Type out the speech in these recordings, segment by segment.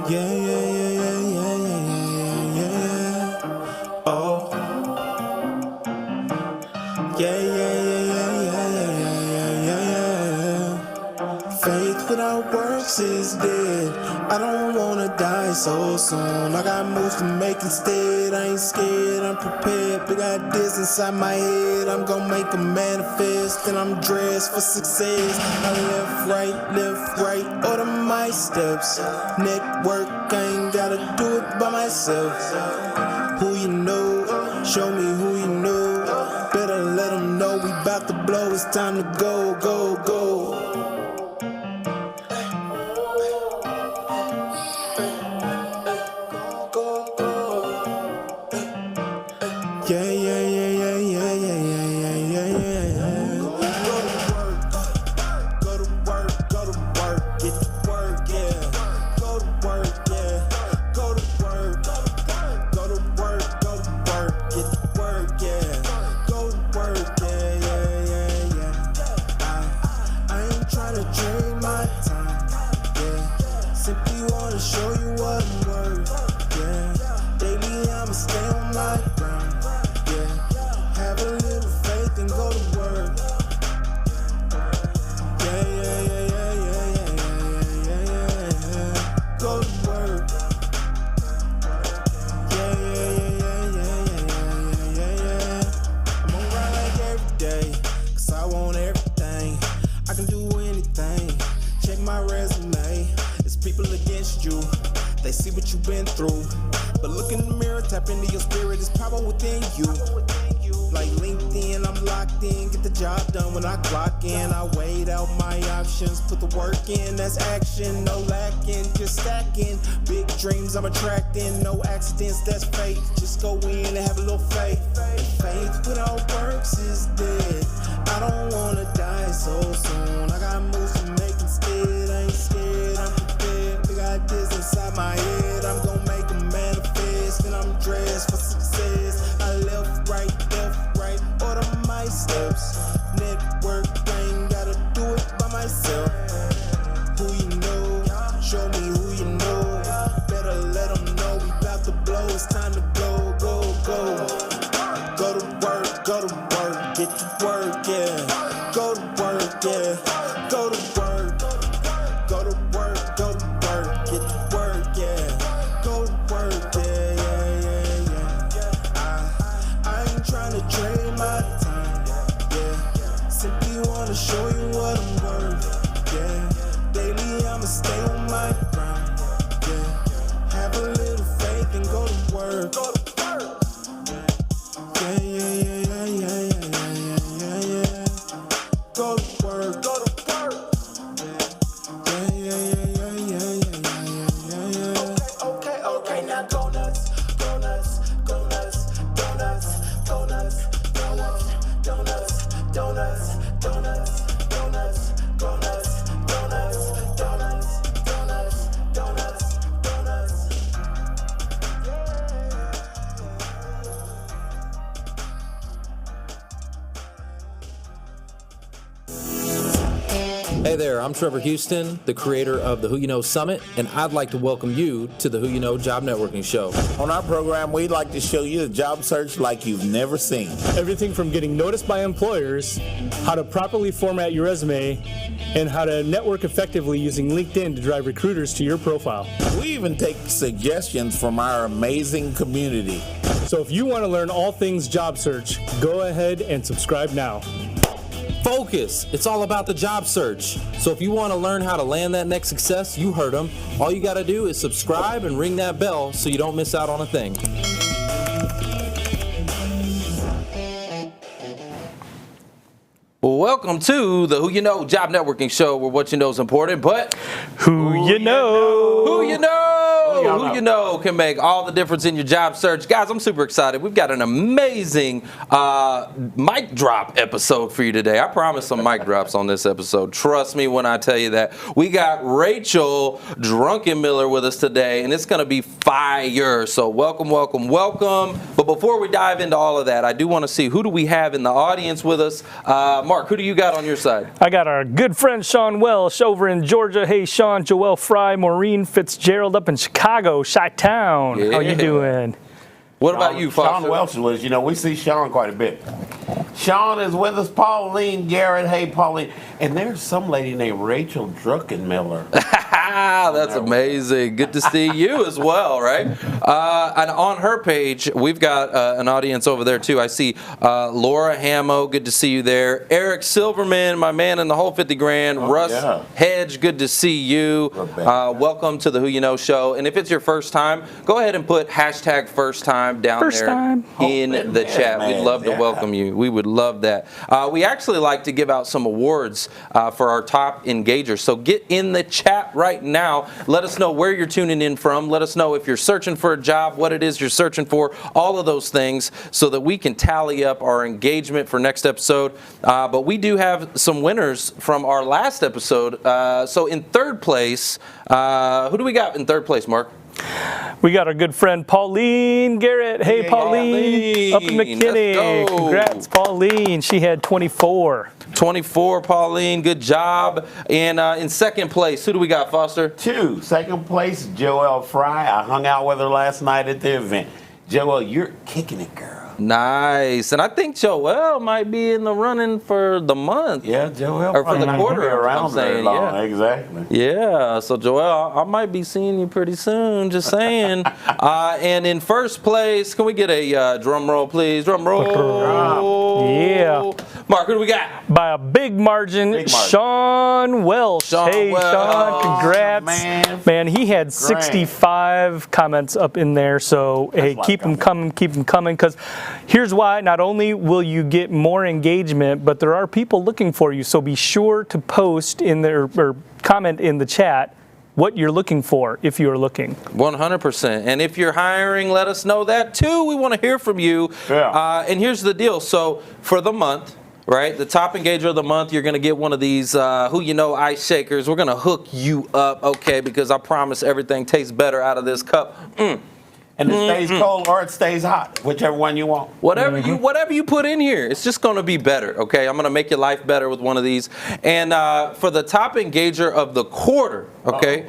Yeah, yeah, yeah, yeah, yeah, yeah, yeah, yeah. Oh. Yeah, yeah, yeah, yeah, yeah, yeah, yeah, yeah, yeah. Faith without works is dead. I don't wanna die so soon. I got moves to make instead. I ain't scared, I'm prepared. Big ideas inside my head. I'm gonna make them manifest. And I'm dressed for success. I left, right, order my steps. Network, I ain't gotta do it by myself. Who you know, show me who you know. Better let them know we bout to blow. It's time to go, go, go. Yeah, yeah, yeah, yeah, yeah, yeah, yeah, yeah, yeah, yeah. Go to work, get to work, yeah. Go to work, yeah. Go to work, get to work, yeah. Go to work, yeah, yeah, yeah, yeah. I ain't tryna trade my time, yeah. Simply wanna show you what I'm worth, yeah. Daily I'ma stay on my grind. Have a little faith and go to work. Yeah, yeah, yeah, yeah, yeah, yeah, yeah, yeah, yeah. Go to work. Yeah, yeah, yeah, yeah, yeah, yeah, yeah, yeah. I'm on grind like every day, 'cause I want everything. I can do anything. Check my resume. It's people against you. They see what you've been through. But look in the mirror, tap into your spirit. It's power within you. Like LinkedIn, I'm locked in, get the job done when I clock in. I weighed out my options, put the work in, that's action, no lacking, just stacking. Big dreams I'm attracting, no accidents, that's fate. Just go in and have a little faith. And faith without works is dead. I don't wanna die so soon. I got moves to make instead, I ain't scared, I'm prepared. Big ideas inside my head, I'm gonna make them manifest. And I'm dressed for success. I left, right, order my steps. Network, I ain't gotta do it by myself. Who you know, show me who you know. Better let them know we bout to blow. It's time to go, go, go. Go to work, get to work, yeah. Go to work, yeah. Go to work, get to work, yeah. Go to work, yeah, yeah, yeah, yeah. I ain't tryna trade my time, yeah. Simply wanna show you what I'm worth, yeah. Daily I'ma stay on my grind, yeah. Have a little faith and go to work. Yeah, yeah, yeah, yeah, yeah, yeah, yeah, yeah, yeah. Go to work. Yeah, yeah, yeah, yeah, yeah, yeah, yeah, yeah. Okay, now go nuts. Hey there, I'm Trevor Houston, the creator of the Who You Know Summit, and I'd like to welcome you to the Who You Know Job Networking Show. On our program, we'd like to show you a job search like you've never seen. Everything from getting noticed by employers, how to properly format your resume, and how to network effectively using LinkedIn to drive recruiters to your profile. We even take suggestions from our amazing community. So if you want to learn all things job search, go ahead and subscribe now. Focus! It's all about the job search. So if you want to learn how to land that next success, you heard them. All you got to do is subscribe and ring that bell so you don't miss out on a thing. Welcome to the Who You Know Job Networking Show, where what you know is important, but Who you know? Who you know? Who you know can make all the difference in your job search. Guys, I'm super excited. We've got an amazing mic drop episode for you today. I promise some mic drops on this episode. Trust me when I tell you that. We got Rachel Druckenmiller with us today, and it's going to be fire. So welcome, welcome, welcome. But before we dive into all of that, I do want to see who do we have in the audience with us. Mark, who do you got on your side? I got our good friend Sean Welsh over in Georgia. Hey, Sean, Joelle Fry, Maureen Fitzgerald up in Chicago, Chi-Town. Yeah. How you doing? What about you, Foster? Sean Welch was, we see Sean quite a bit. Sean is with us, Pauline Garrett. Hey, Pauline. And there's some lady named Rachel Druckenmiller. That's amazing. Good to see you as well, right? And on her page, we've got an audience over there, too. I see Laura Hamo. Good to see you there. Eric Silverman, my man in the whole 50 grand. Russ Hedge, good to see you. Welcome to the Who You Know show. And if it's your first time, go ahead and put hashtag first time down there in the chat. We'd love to welcome you. We would love that. We actually like to give out some awards for our top engagers. So get in the chat right now. Let us know where you're tuning in from. Let us know if you're searching for a job, what it is you're searching for, all of those things, so that we can tally up our engagement for next episode. But we do have some winners from our last episode. So in third place, who do we got in third place, Mark? We got our good friend Pauline Garrett. Hey, Pauline, up in McKinney. Congrats, Pauline. She had 24. 24, Pauline. Good job. And in second place, who do we got, Foster? Second place, Joelle Fry. I hung out with her last night at the event. Joelle, you're kicking it, girl. Nice. And I think Joelle might be in the running for the month. Yeah, Joelle. Or for the quarter. Around very long. Yeah. Exactly. Yeah. So, Joelle, I might be seeing you pretty soon. Just saying. And in first place, can we get a drum roll, please? Drum roll. Yeah. Mark, who do we got? By a big margin, Sean Welsh. Hey, Welsh. Sean, congrats. Man, he had 65 comments up in there. So, hey, keep them coming, because here's why. Not only will you get more engagement, but there are people looking for you. So be sure to post in there or comment in the chat what you're looking for if you're looking. 100%. And if you're hiring, let us know that too. We want to hear from you. Yeah. And here's the deal. So for the month, right, the top engager of the month, you're going to get one of these Who You Know ice shakers. We're going to hook you up, okay, because I promise everything tastes better out of this cup. And it stays cold or it stays hot, whichever one you want. Whatever you put in here, it's just going to be better, okay? I'm going to make your life better with one of these. And for the top engager of the quarter, okay,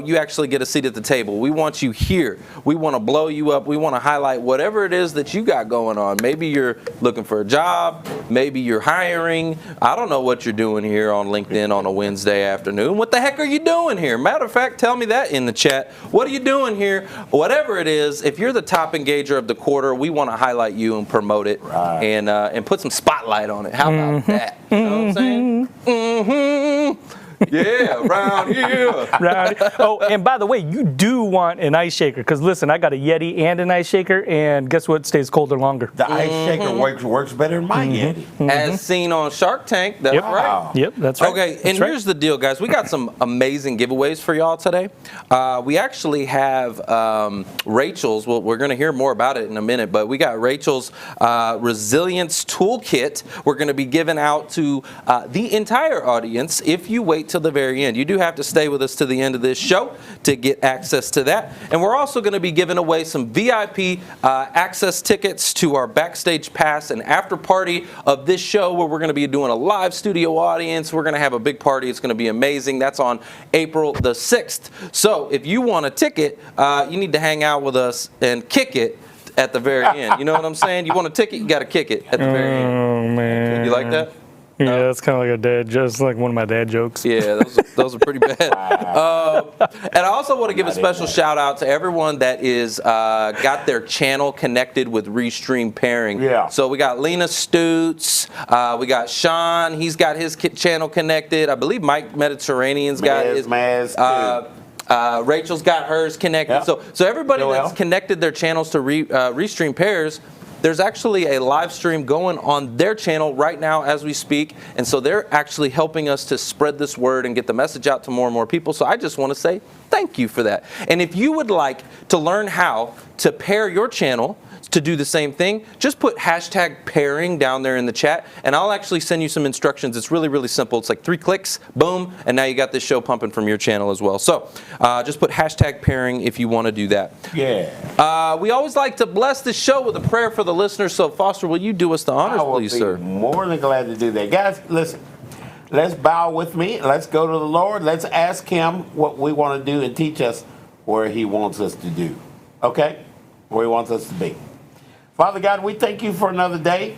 you actually get a seat at the table. We want you here. We want to blow you up. We want to highlight whatever it is that you got going on. Maybe you're looking for a job. Maybe you're hiring. I don't know what you're doing here on LinkedIn on a Wednesday afternoon. What the heck are you doing here? Matter of fact, tell me that in the chat. What are you doing here? Whatever it is, if you're the top engager of the quarter, we want to highlight you and promote it and put some spotlight on it. How about that? You know what I'm saying? Yeah, around here. Oh, and by the way, you do want an ice shaker, because listen, I got a Yeti and an ice shaker, and guess what stays colder longer? The ice shaker works better than my Yeti. As seen on Shark Tank, that's right. Yep, that's right. Okay, and here's the deal, guys. We got some amazing giveaways for y'all today. We actually have Rachel's, well, we're going to hear more about it in a minute, but we got Rachel's Resilience Toolkit. We're going to be giving out to the entire audience if you wait till the very end. You do have to stay with us to the end of this show to get access to that. And we're also going to be giving away some VIP access tickets to our backstage pass and after party of this show, where we're going to be doing a live studio audience. We're going to have a big party. It's going to be amazing. That's on April the 6th. So if you want a ticket, you need to hang out with us and kick it at the very end. You know what I'm saying? You want a ticket, you got to kick it at the very end. Oh, man. You like that? Yeah, that's kind of like a dad, just like one of my dad jokes. Yeah, those are pretty bad. And I also want to give a special shout out to everyone that is got their channel connected with Restream Pairing. Yeah. So we got Lena Stutz, we got Sean, he's got his channel connected. I believe Mike Mediterranean's got his. Rachel's got hers connected. Yep. So everybody that's connected their channels to Restream Pairs, there's actually a live stream going on their channel right now as we speak. And so they're actually helping us to spread this word and get the message out to more and more people. So I just want to say thank you for that. And if you would like to learn how to pair your channel to do the same thing, just put hashtag pairing down there in the chat, and I'll actually send you some instructions. It's really, really simple. It's like 3 clicks, boom, and now you got this show pumping from your channel as well. So just put hashtag pairing if you want to do that. Yeah. We always like to bless the show with a prayer for the listeners. So Foster, will you do us the honors, please, sir? More than glad to do that. Guys, listen. Let's bow with me. Let's go to the Lord. Let's ask Him what we want to do and teach us where He wants us to do. Okay? Where He wants us to be. Father God, we thank you for another day.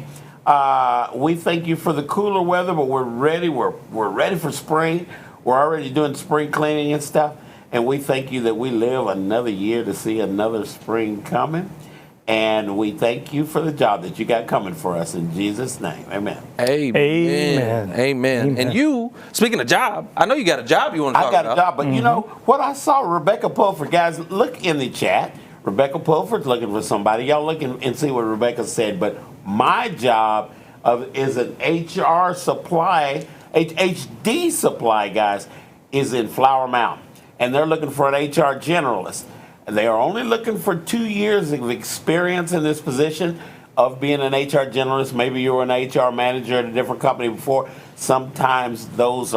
We thank you for the cooler weather, but we're ready. We're ready for spring. We're already doing spring cleaning and stuff. And we thank you that we live another year to see another spring coming. And we thank you for the job that you got coming for us in Jesus' name. Amen. Amen. Amen. Amen. And you, speaking of job, I know you got a job you want to talk about. I got a job, but you know what I saw? Rebecca Pulford, guys, look in the chat. Rebecca Pulford's looking for somebody. Y'all look and see what Rebecca said. But my job is an HR supply, HD supply, guys, is in Flower Mound. And they're looking for an HR generalist. And they are only looking for 2 years of experience in this position of being an HR generalist. Maybe you were an HR manager at a different company before. Sometimes those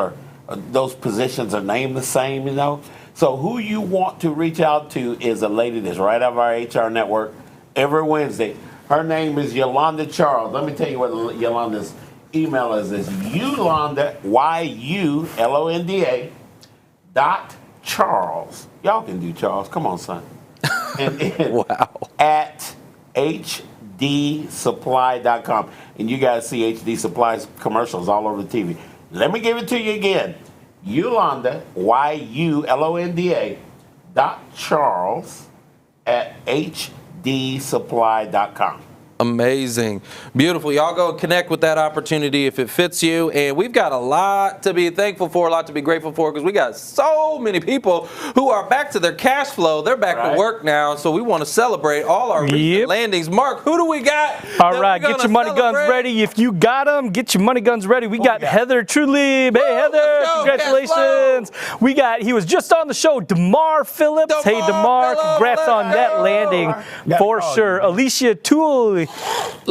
positions are named the same, you know. So who you want to reach out to is a lady that's right out of our HR network every Wednesday. Her name is Yolanda Charles. Let me tell you what Yolanda's email is. It's Yolanda, YULONDA .Charles. Y'all can do Charles. Come on, son. Wow. At hdsupply.com. And you guys see HD Supply's commercials all over the TV. Let me give it to you again. Yolanda, YULONDA .Charles at hdsupply.com. Amazing. Beautiful. Y'all go connect with that opportunity if it fits you. And we've got a lot to be thankful for, a lot to be grateful for, because we got so many people who are back to their cash flow. They're back to work now. So we want to celebrate all our recent landings. Mark, who do we got? All right, get your money guns ready. If you got them, get your money guns ready. We got Heather Trulib. Hey, Heather, congratulations. We got, he was just on the show, DeMar Phillips. Hey, DeMar, congrats on that landing for sure. Alicia Toole.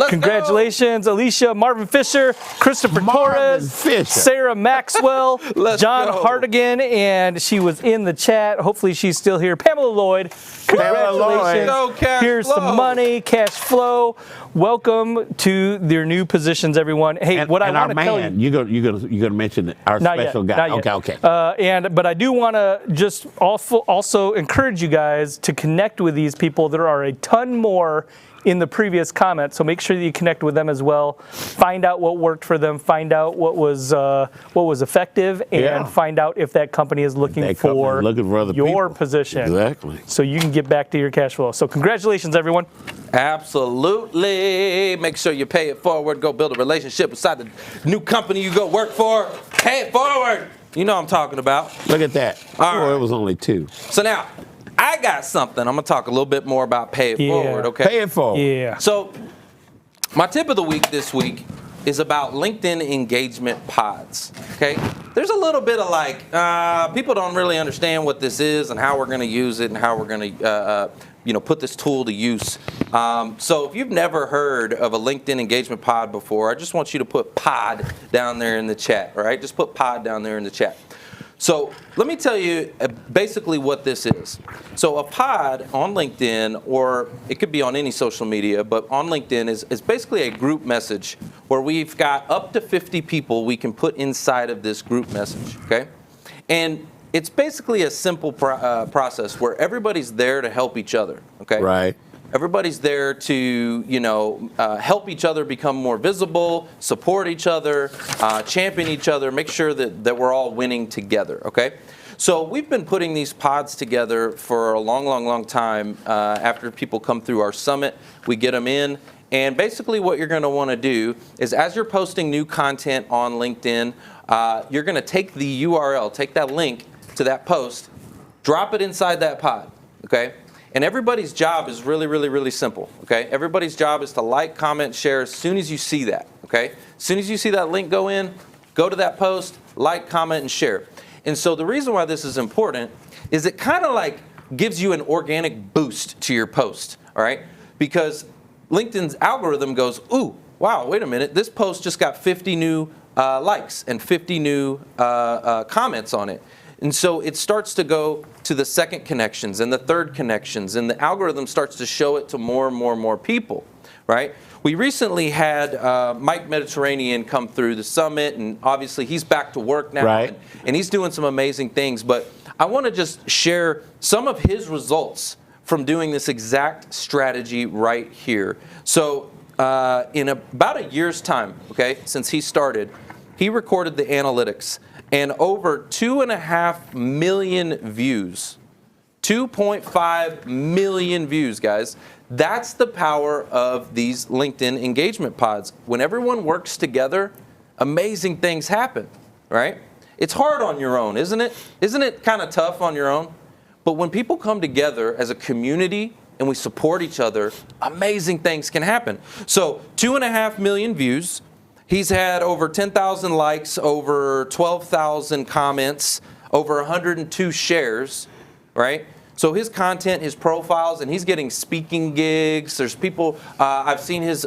Congratulations, Alicia, Marvin Fisher, Christopher Torres, Sarah Maxwell, John Hartigan, and she was in the chat. Hopefully she's still here. Pamela Lloyd, congratulations. Here's some money, cash flow. Welcome to their new positions, everyone. Hey, what I want to tell you, you're gonna mention our special guy. Okay. But I do want to just also encourage you guys to connect with these people. There are a ton more in the previous comments, so make sure that you connect with them as well. Find out what worked for them. Find out what was effective, and find out if that company is looking for your position. Exactly. So you can get back to your cash flow. So congratulations, everyone. Absolutely. Make sure you pay it forward. Go build a relationship inside the new company you go work for. Pay it forward. You know what I'm talking about. Look at that. It was only 2. So now, I got something. I'm going to talk a little bit more about pay it forward, okay? Pay it forward. Yeah. So my tip of the week this week is about LinkedIn engagement pods, okay? There's a little bit of like, people don't really understand what this is and how we're going to use it and how we're going to, put this tool to use. So if you've never heard of a LinkedIn engagement pod before, I just want you to put pod down there in the chat, all right? Just put pod down there in the chat. So let me tell you basically what this is. So a pod on LinkedIn, or it could be on any social media, but on LinkedIn is basically a group message where we've got up to 50 people we can put inside of this group message, okay? And it's basically a simple process where everybody's there to help each other, okay? Right. Everybody's there to, help each other become more visible, support each other, champion each other, make sure that we're all winning together, okay? So we've been putting these pods together for a long time. After people come through our summit, we get them in. And basically what you're going to want to do is, as you're posting new content on LinkedIn, you're going to take the URL, take that link to that post, drop it inside that pod, okay? And everybody's job is really, really, really simple, okay? Everybody's job is to like, comment, share as soon as you see that, okay? As soon as you see that link go in, go to that post, like, comment, and share. And so the reason why this is important is it kind of like gives you an organic boost to your post, all right? Because LinkedIn's algorithm goes, ooh, wow, wait a minute, this post just got 50 new likes and 50 new comments on it. And so it starts to go to the second connections and the third connections, and the algorithm starts to show it to more and more and more people, right? We recently had Mike Mediterranean come through the summit, and obviously he's back to work now, Right. and he's doing some amazing things. But I want to just share some of his results from doing this exact strategy right here. So in about a year's time, okay, since he started, he recorded the analytics, and over 2.5 million views. 2.5 million views, guys. That's the power of these LinkedIn engagement pods. When everyone works together, amazing things happen, right? It's hard on your own, isn't it? Isn't it kind of tough on your own? But when people come together as a community and we support each other, amazing things can happen. So 2.5 million views. He's had over 10,000 likes, over 12,000 comments, over 102 shares, right? So his content, his profiles, and he's getting speaking gigs. There's people, I've seen his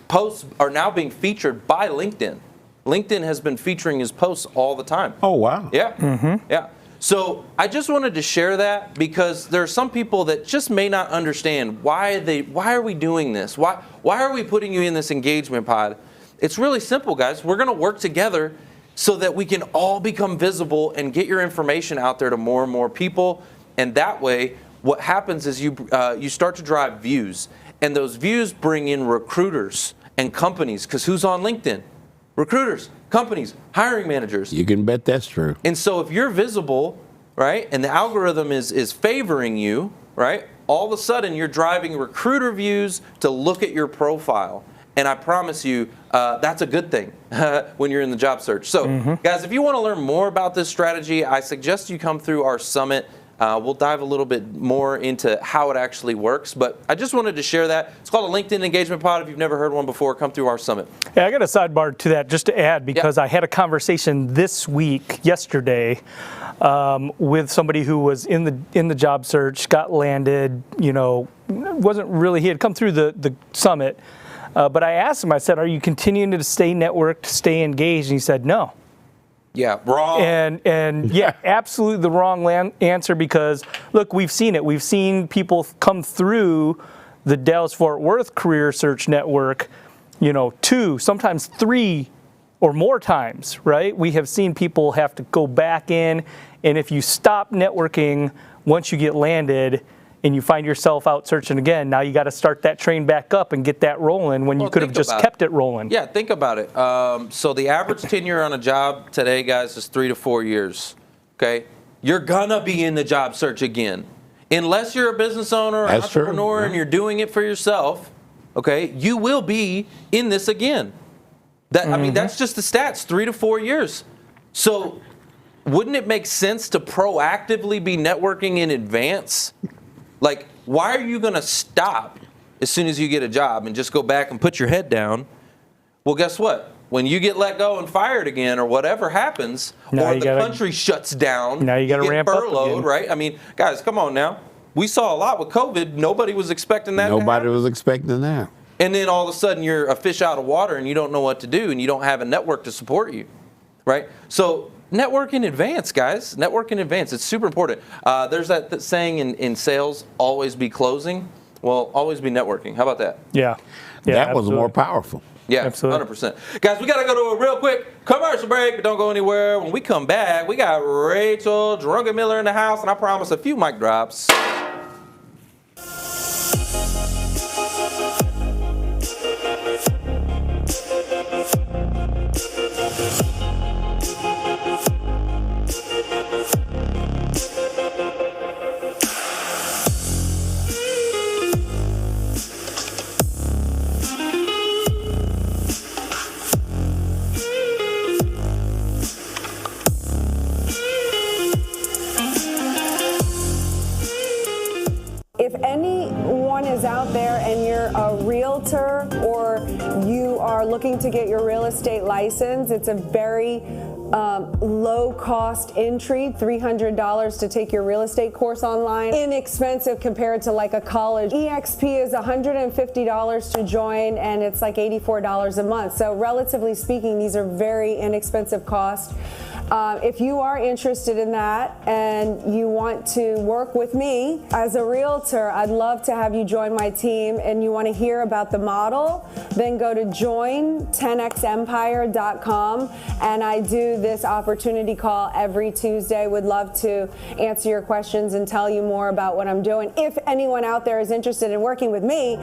posts are now being featured by LinkedIn. LinkedIn has been featuring his posts all the time. Oh, wow. Yeah, yeah. So I just wanted to share that because there are some people that just may not understand why are we doing this? Why are we putting you in this engagement pod? It's really simple, guys. We're going to work together so that we can all become visible and get your information out there to more and more people. And that way, what happens is you start to drive views. And those views bring in recruiters and companies, because who's on LinkedIn? Recruiters, companies, hiring managers. You can bet that's true. And so if you're visible, right, and the algorithm is favoring you, right, all of a sudden you're driving recruiter views to look at your profile. And I promise you, that's a good thing when you're in the job search. So, guys, if you want to learn more about this strategy, I suggest you come through our summit. We'll dive a little bit more into how it actually works. But I just wanted to share that. It's called a LinkedIn Engagement Pod. If you've never heard one before, come through our summit. Yeah, I got a sidebar to that just to add, because I had a conversation yesterday, with somebody who was in the job search, got landed, he had come through the summit. But I asked him, I said, are you continuing to stay networked, stay engaged? And he said, no. Yeah, wrong. And yeah, absolutely the wrong answer, because, look, we've seen it. We've seen people come through the Dallas-Fort Worth Career Search Network, 2, sometimes 3 or more times, right? We have seen people have to go back in, and if you stop networking once you get landed, and you find yourself out searching again, now you got to start that train back up and get that rolling when you could have just kept it rolling. Yeah, think about it. So the average tenure on a job today, guys, is 3 to 4 years. Okay, you're gonna be in the job search again, unless you're a business owner or entrepreneur and you're doing it for yourself. Okay, you will be in this again. I mean, that's just the stats. 3 to 4 years. So, wouldn't it make sense to proactively be networking in advance? Like, why are you going to stop as soon as you get a job and just go back and put your head down? Well, guess what? When you get let go and fired again, or whatever happens, or the country shuts down, now you got to ramp up again. Right? I mean, guys, come on now. We saw a lot with COVID. Nobody was expecting that. Nobody was expecting that. And then all of a sudden you're a fish out of water and you don't know what to do and you don't have a network to support you, right? So network in advance, guys. Network in advance. It's super important. There's that saying in sales, always be closing. Well, always be networking. How about that? Yeah. That was more powerful. Yeah, absolutely. 100%. Guys, we got to go to a real quick commercial break, but don't go anywhere. When we come back, we got Rachel Druckenmiller in the house, and I promise a few mic drops. If anyone is out there and you're a realtor or you are looking to get your real estate license, it's a very low cost entry, $300 to take your real estate course online. Inexpensive compared to like a college. EXP is $150 to join and it's like $84 a month. So relatively speaking, these are very inexpensive costs. If you are interested in that and you want to work with me as a realtor, I'd love to have you join my team, and you want to hear about the model, then go to join10xempire.com, and I do this opportunity call every Tuesday. Would love to answer your questions and tell you more about what I'm doing. If anyone out there is interested in working with me.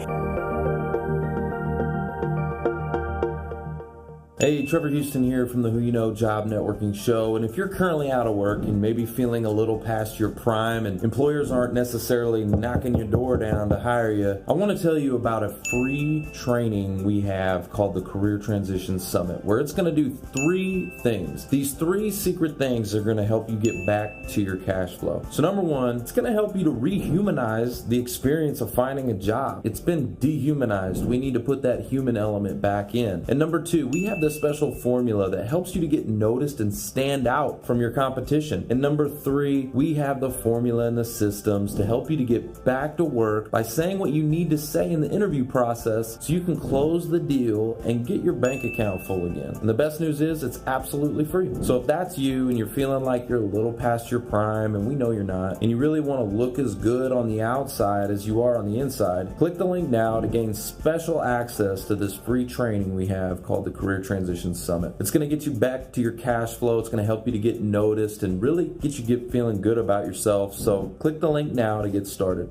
Hey, Trevor Houston here from the Who You Know Job Networking Show. And if you're currently out of work and maybe feeling a little past your prime and employers aren't necessarily knocking your door down to hire you, I want to tell you about a free training we have called the Career Transition Summit, where it's going to do 3 things. These 3 secret things are going to help you get back to your cash flow. So number 1, it's going to help you to rehumanize the experience of finding a job. It's been dehumanized. We need to put that human element back in. And number 2, we have this special formula that helps you to get noticed and stand out from your competition. And number 3, we have the formula and the systems to help you to get back to work by saying what you need to say in the interview process so you can close the deal and get your bank account full again. And the best news is it's absolutely free. So if that's you and you're feeling like you're a little past your prime, and we know you're not, and you really want to look as good on the outside as you are on the inside, click the link now to gain special access to this free training we have called the Career Transition Summit. It's going to get you back to your cash flow. It's going to help you to get noticed and really get you feeling good about yourself. So click the link now to get started.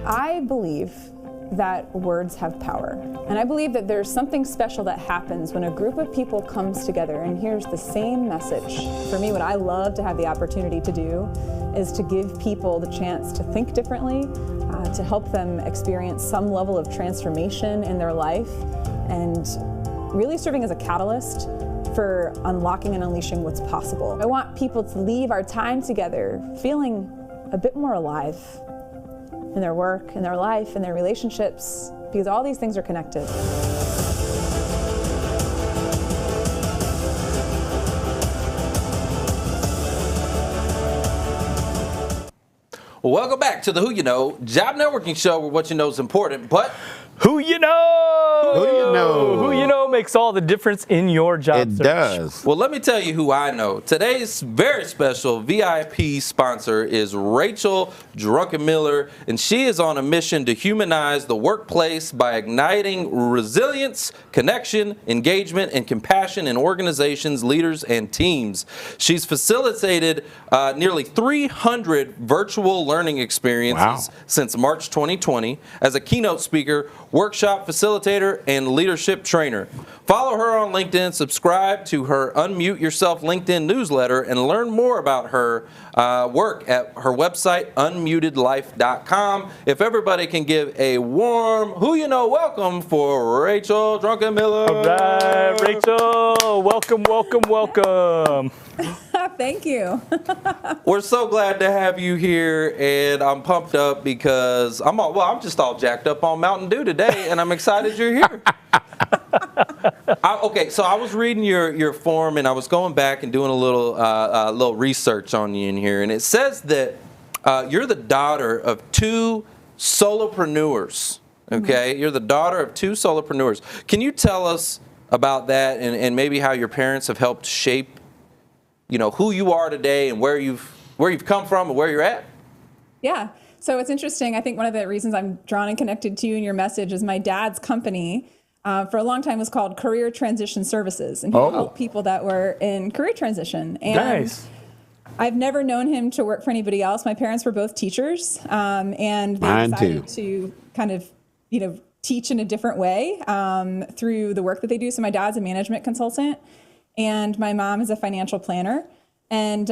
I believe that words have power. And I believe that there's something special that happens when a group of people comes together and hears the same message. For me, what I love to have the opportunity to do is to give people the chance to think differently, to help them experience some level of transformation in their life, and really serving as a catalyst for unlocking and unleashing what's possible. I want people to leave our time together feeling a bit more alive in their work, in their life, in their relationships, because all these things are connected. Welcome back to the Who You Know Job Networking Show, where what you know is important, but Who you know? Who you know? Who you know makes all the difference in your job It search. does. well, let me tell you who I know. Today's very special VIP sponsor is Rachel Druckenmiller, and she is on a mission to humanize the workplace by igniting resilience, connection, engagement, and compassion in organizations, leaders, and teams. She's facilitated nearly 300 virtual learning experiences since March 2020 as a keynote speaker, workshop facilitator, and leadership trainer. Follow her on LinkedIn, subscribe to her Unmute Yourself LinkedIn newsletter, and learn more about her work at her website, unmutedlife.com. If everybody can give a warm Who You Know welcome for Rachel Druckenmiller. All right, Rachel, welcome, welcome, welcome. Thank you. We're so glad to have you here, and I'm pumped up because I'm just all jacked up on Mountain Dew today, and I'm excited you're here. Okay, so I was reading your form, and I was going back and doing a little research on you in here, and it says that you're the daughter of 2 solopreneurs. Okay, You're the daughter of 2 solopreneurs. Can you tell us about that, and maybe how your parents have helped shape, who you are today and where you've come from and where you're at? Yeah. So it's interesting. I think one of the reasons I'm drawn and connected to you and your message is my dad's company for a long time was called Career Transition Services, and he helped people that were in career transition. And Nice. I've never known him to work for anybody else. My parents were both teachers, and they decided to kind of, teach in a different way through the work that they do. So my dad's a management consultant, and my mom is a financial planner. And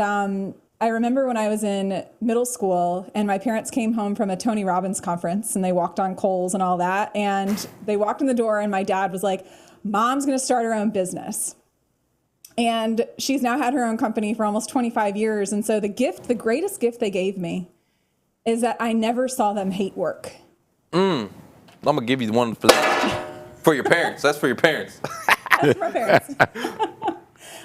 I remember when I was in middle school and my parents came home from a Tony Robbins conference, and they walked on coals and all that. And they walked in the door and my dad was like, "Mom's going to start her own business." And she's now had her own company for almost 25 years. And so the greatest gift they gave me is that I never saw them hate work. I'm going to give you one for that. For your parents. That's for your parents. That's for my parents.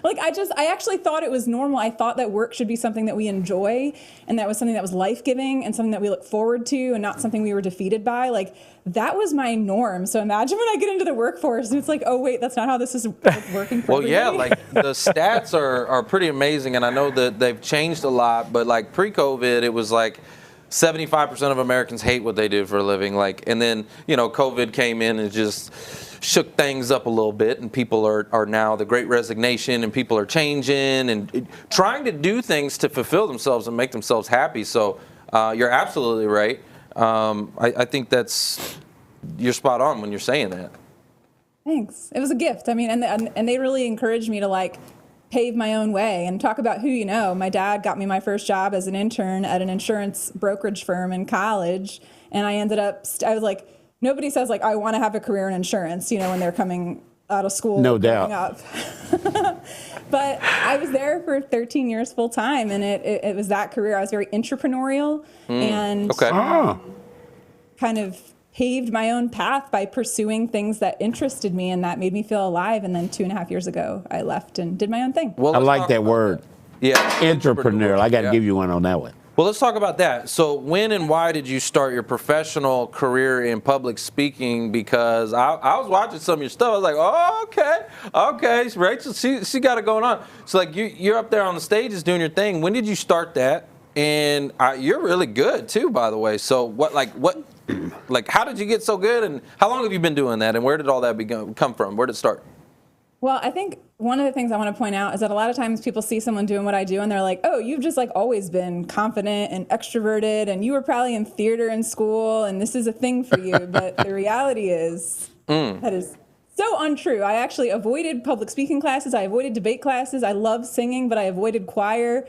Like, I actually thought it was normal. I thought that work should be something that we enjoy, and that was something that was life-giving and something that we look forward to, and not something we were defeated by. Like, that was my norm. So imagine when I get into the workforce and it's like, oh wait, that's not how this is working for everybody. Yeah, like the stats are pretty amazing, and I know that they've changed a lot, but like pre-COVID, it was like 75% of Americans hate what they do for a living. Like, and then, you know, COVID came in and just shook things up a little bit, and people are now the Great Resignation, and people are changing and trying to do things to fulfill themselves and make themselves happy. So you're absolutely right. I think you're spot on when you're saying that. Thanks. It was a gift. I mean, and they really encouraged me to like pave my own way and talk about who you know. My dad got me my first job as an intern at an insurance brokerage firm in college, and I ended up, I was like, nobody says like, I want to have a career in insurance, you know, when they're coming out of school. No doubt. Up. But I was there for 13 years full time, and it was that career. I was very entrepreneurial and kind of paved my own path by pursuing things that interested me, and that made me feel alive. And then 2.5 years ago, I left and did my own thing. Well, I like that word. Yeah. Entrepreneur. I got to give you one on that one. Well, let's talk about that. So when and why did you start your professional career in public speaking? Because I was watching some of your stuff. I was like, oh, okay, Rachel, she got it going on. So like you're up there on the stages doing your thing. When did you start that? And you're really good too, by the way. So how did you get so good? And how long have you been doing that? And where did all that come from? Where did it start? Well, I think one of the things I want to point out is that a lot of times people see someone doing what I do and they're like, oh, you've just like always been confident and extroverted, and you were probably in theater in school and this is a thing for you. But the reality is that is so untrue. I actually avoided public speaking classes. I avoided debate classes. I love singing, but I avoided choir.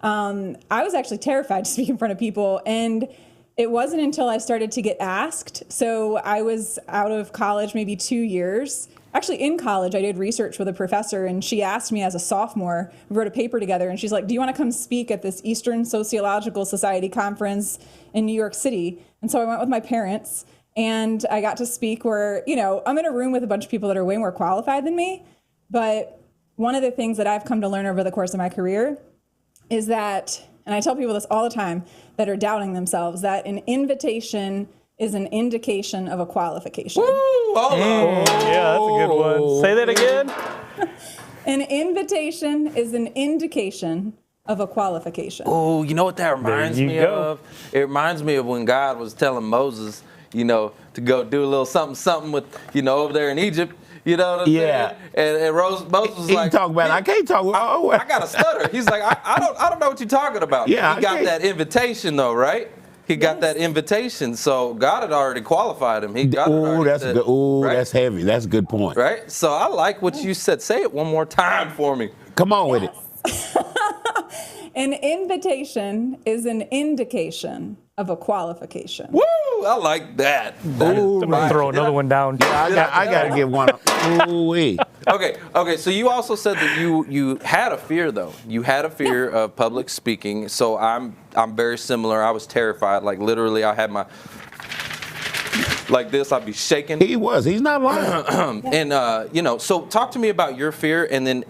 I was actually terrified to speak in front of people, and it wasn't until I started to get asked. So I was out of college maybe 2 years. Actually, in college, I did research with a professor, and she asked me as a sophomore, we wrote a paper together, and she's like, do you want to come speak at this Eastern Sociological Society conference in New York City? And so I went with my parents, and I got to speak where, you know, I'm in a room with a bunch of people that are way more qualified than me. But one of the things that I've come to learn over the course of my career is that, and I tell people this all the time that are doubting themselves, that an invitation is an indication of a qualification. Woo! Yeah, that's a good one. Say that again. An invitation is an indication of a qualification. Oh, you know what that reminds me of? It reminds me of when God was telling Moses, you know, to go do a little something with, you know, over there in Egypt. You know what I'm saying? And Moses was like, I can't talk. I got a stutter. He's like, I don't know what you're talking about. Yeah, he got that invitation though, right? He got that invitation, so God had already qualified him. That's good. Right? That's heavy. That's a good point. Right? So I like what you said. Say it one more time for me. Come on with it. An invitation is an indication of a qualification. Woo! I like that. I'm gonna throw another one down. Yeah, I got to give one. Ooh-wee. Okay. So you also said that you had a fear though. You had a fear of public speaking. So I'm very similar. I was terrified. Like literally, I had my like this. I'd be shaking. He's not lying. And you know. So talk to me about your fear, and then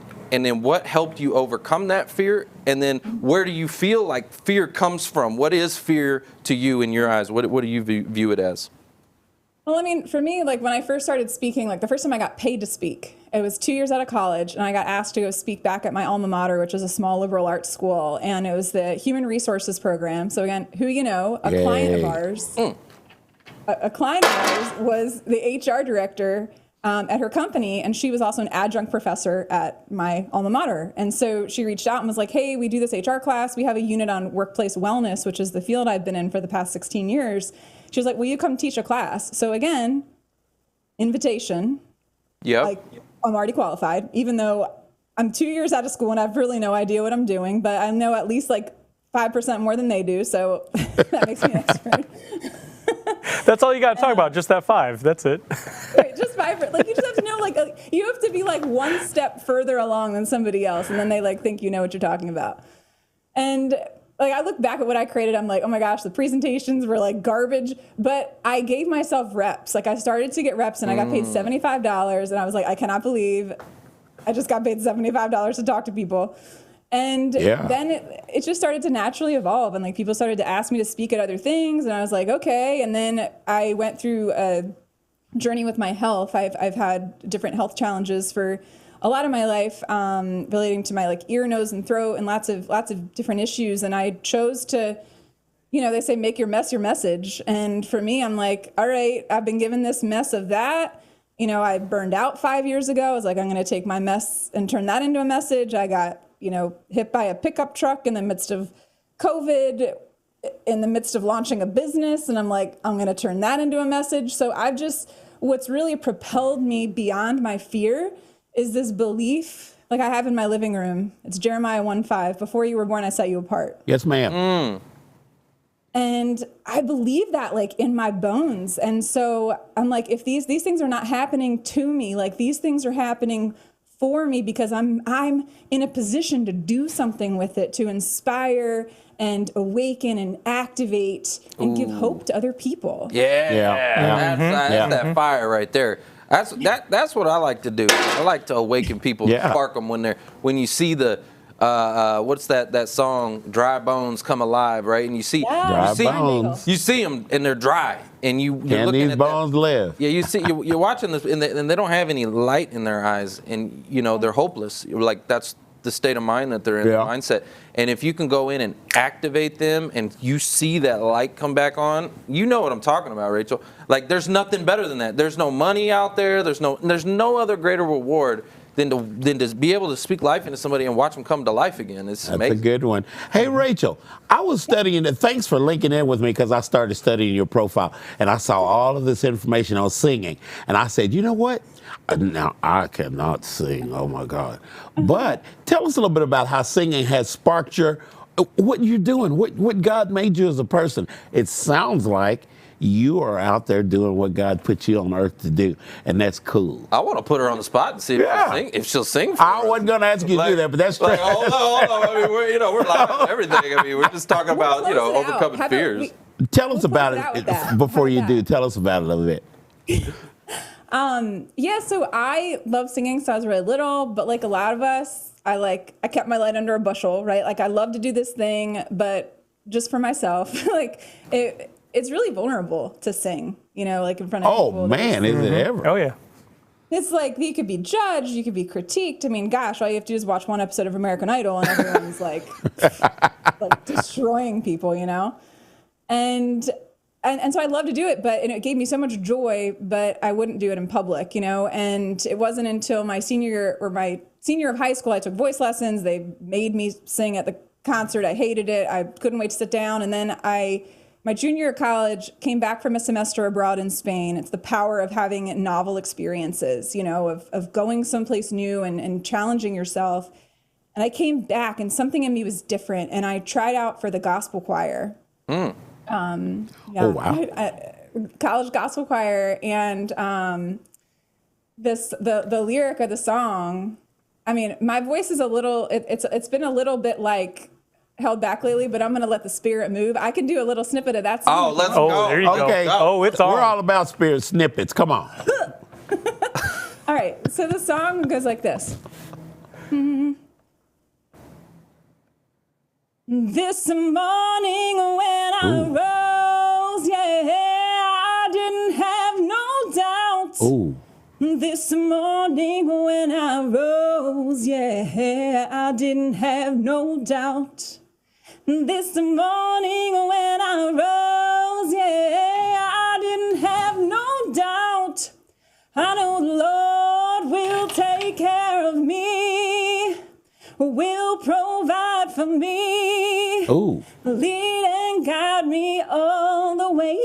what helped you overcome that fear, and then where do you feel like fear comes from? What is fear to you in your eyes? What do you view it as? Well, I mean, for me, like when I first started speaking, like the first time I got paid to speak, it was 2 years out of college, and I got asked to go speak back at my alma mater, which is a small liberal arts school, and it was the human resources program. So again, who you know, a client of ours, a client of ours was the HR director at her company, and she was also an adjunct professor at my alma mater. And so she reached out and was like, hey, we do this HR class. We have a unit on workplace wellness, which is the field I've been in for the past 16 years. She was like, will you come teach a class? So again, invitation. Yeah. Like, I'm already qualified, even though I'm 2 years out of school and I have really no idea what I'm doing, but I know at least like 5% more than they do, so that makes me an expert. That's all you got to talk about, just that 5. That's it. Right, just 5. Like, you just have to know, like, You have to be like one step further along than somebody else, and then they like think you know what you're talking about. And like I look back at what I created, I'm like, oh my gosh, the presentations were like garbage, but I gave myself reps. Like I started to get reps and I got paid $75, and I was like, I cannot believe I just got paid $75 to talk to people. And then it just started to naturally evolve, and like people started to ask me to speak at other things, and I was like, okay. And then I went through a journey with my health. I've had different health challenges for a lot of my life, relating to my like ear, nose, and throat, and lots of different issues. And I chose to, you know, they say make your mess your message. And for me, I'm like, all right, I've been given this mess of that. You know, I burned out 5 years ago. I was like, I'm going to take my mess and turn that into a message. I got, you know, hit by a pickup truck in the midst of COVID, in the midst of launching a business. And I'm like, I'm going to turn that into a message. So what's really propelled me beyond my fear is this belief, like I have in my living room. It's Jeremiah 1:5. Before you were born, I set you apart. Yes, ma'am. And I believe that like in my bones. And so I'm like, if these things are not happening to me, like these things are happening for me because I'm in a position to do something with it, to inspire and awaken and activate and give hope to other people. That's that fire right there. That's what I like to do. I like to awaken people, spark them when you see the what's that song, Dry Bones Come Alive, right? And you see them and they're dry, and you're Can looking these at bones live? Yeah, you see, you're watching this, and they don't have any light in their eyes, and you know they're hopeless. You're like, that's the state of mind that they're in, the mindset. And if you can go in and activate them, and you see that light come back on, you know what I'm talking about, Rachel. Like, there's nothing better than that. There's no money out there. There's no other greater reward than to be able to speak life into somebody and watch them come to life again. It's amazing. That's a good one. Hey, Rachel, I was studying it. Thanks for linking in with me, because I started studying your profile, and I saw all of this information on singing. And I said, you know what? Now, I cannot sing. Oh, my God. But tell us a little bit about how singing has sparked what you're doing, what God made you as a person. It sounds like you are out there doing what God put you on earth to do, and that's cool. I want to put her on the spot and see if she'll sing for I us. wasn't going to ask you to do that, but that's true. Hold on. I mean, we're live on everything. I mean, we're just talking about, overcoming fears. Tell us about it before you do. Tell us about it a little bit. So I love singing since I was really little, but like a lot of us, I kept my light under a bushel, right? Like I love to do this thing, but just for myself. Like it's really vulnerable to sing, like in front of people. Oh man, is it ever? Oh yeah. It's like you could be judged, you could be critiqued. I mean, gosh, all you have to do is watch one episode of American Idol and everyone's like destroying people, And so I love to do it, and it gave me so much joy, but I wouldn't do it in public, And it wasn't until my senior year of high school, I took voice lessons. They made me sing at the concert. I hated it. I couldn't wait to sit down. And then my junior year of college, came back from a semester abroad in Spain. It's the power of having novel experiences, of going someplace new and challenging yourself. And I came back, and something in me was different. And I tried out for the gospel choir. Oh, wow. College gospel choir, and the lyric of the song, I mean, my voice is it's been a little bit like held back lately, but I'm going to let the Spirit move. I can do a little snippet of that song. Oh, let's go. Oh, there you go. Okay. Oh, it's on. We're all about Spirit snippets. Come on. All right, so the song goes like this. This morning when I rose, I didn't have no doubts. Ooh. This morning when I rose, I didn't have no doubt. This morning when I rose, I didn't have no doubt. I know the Lord will take care of me, will provide for me. Ooh. Lead and guide me all the way,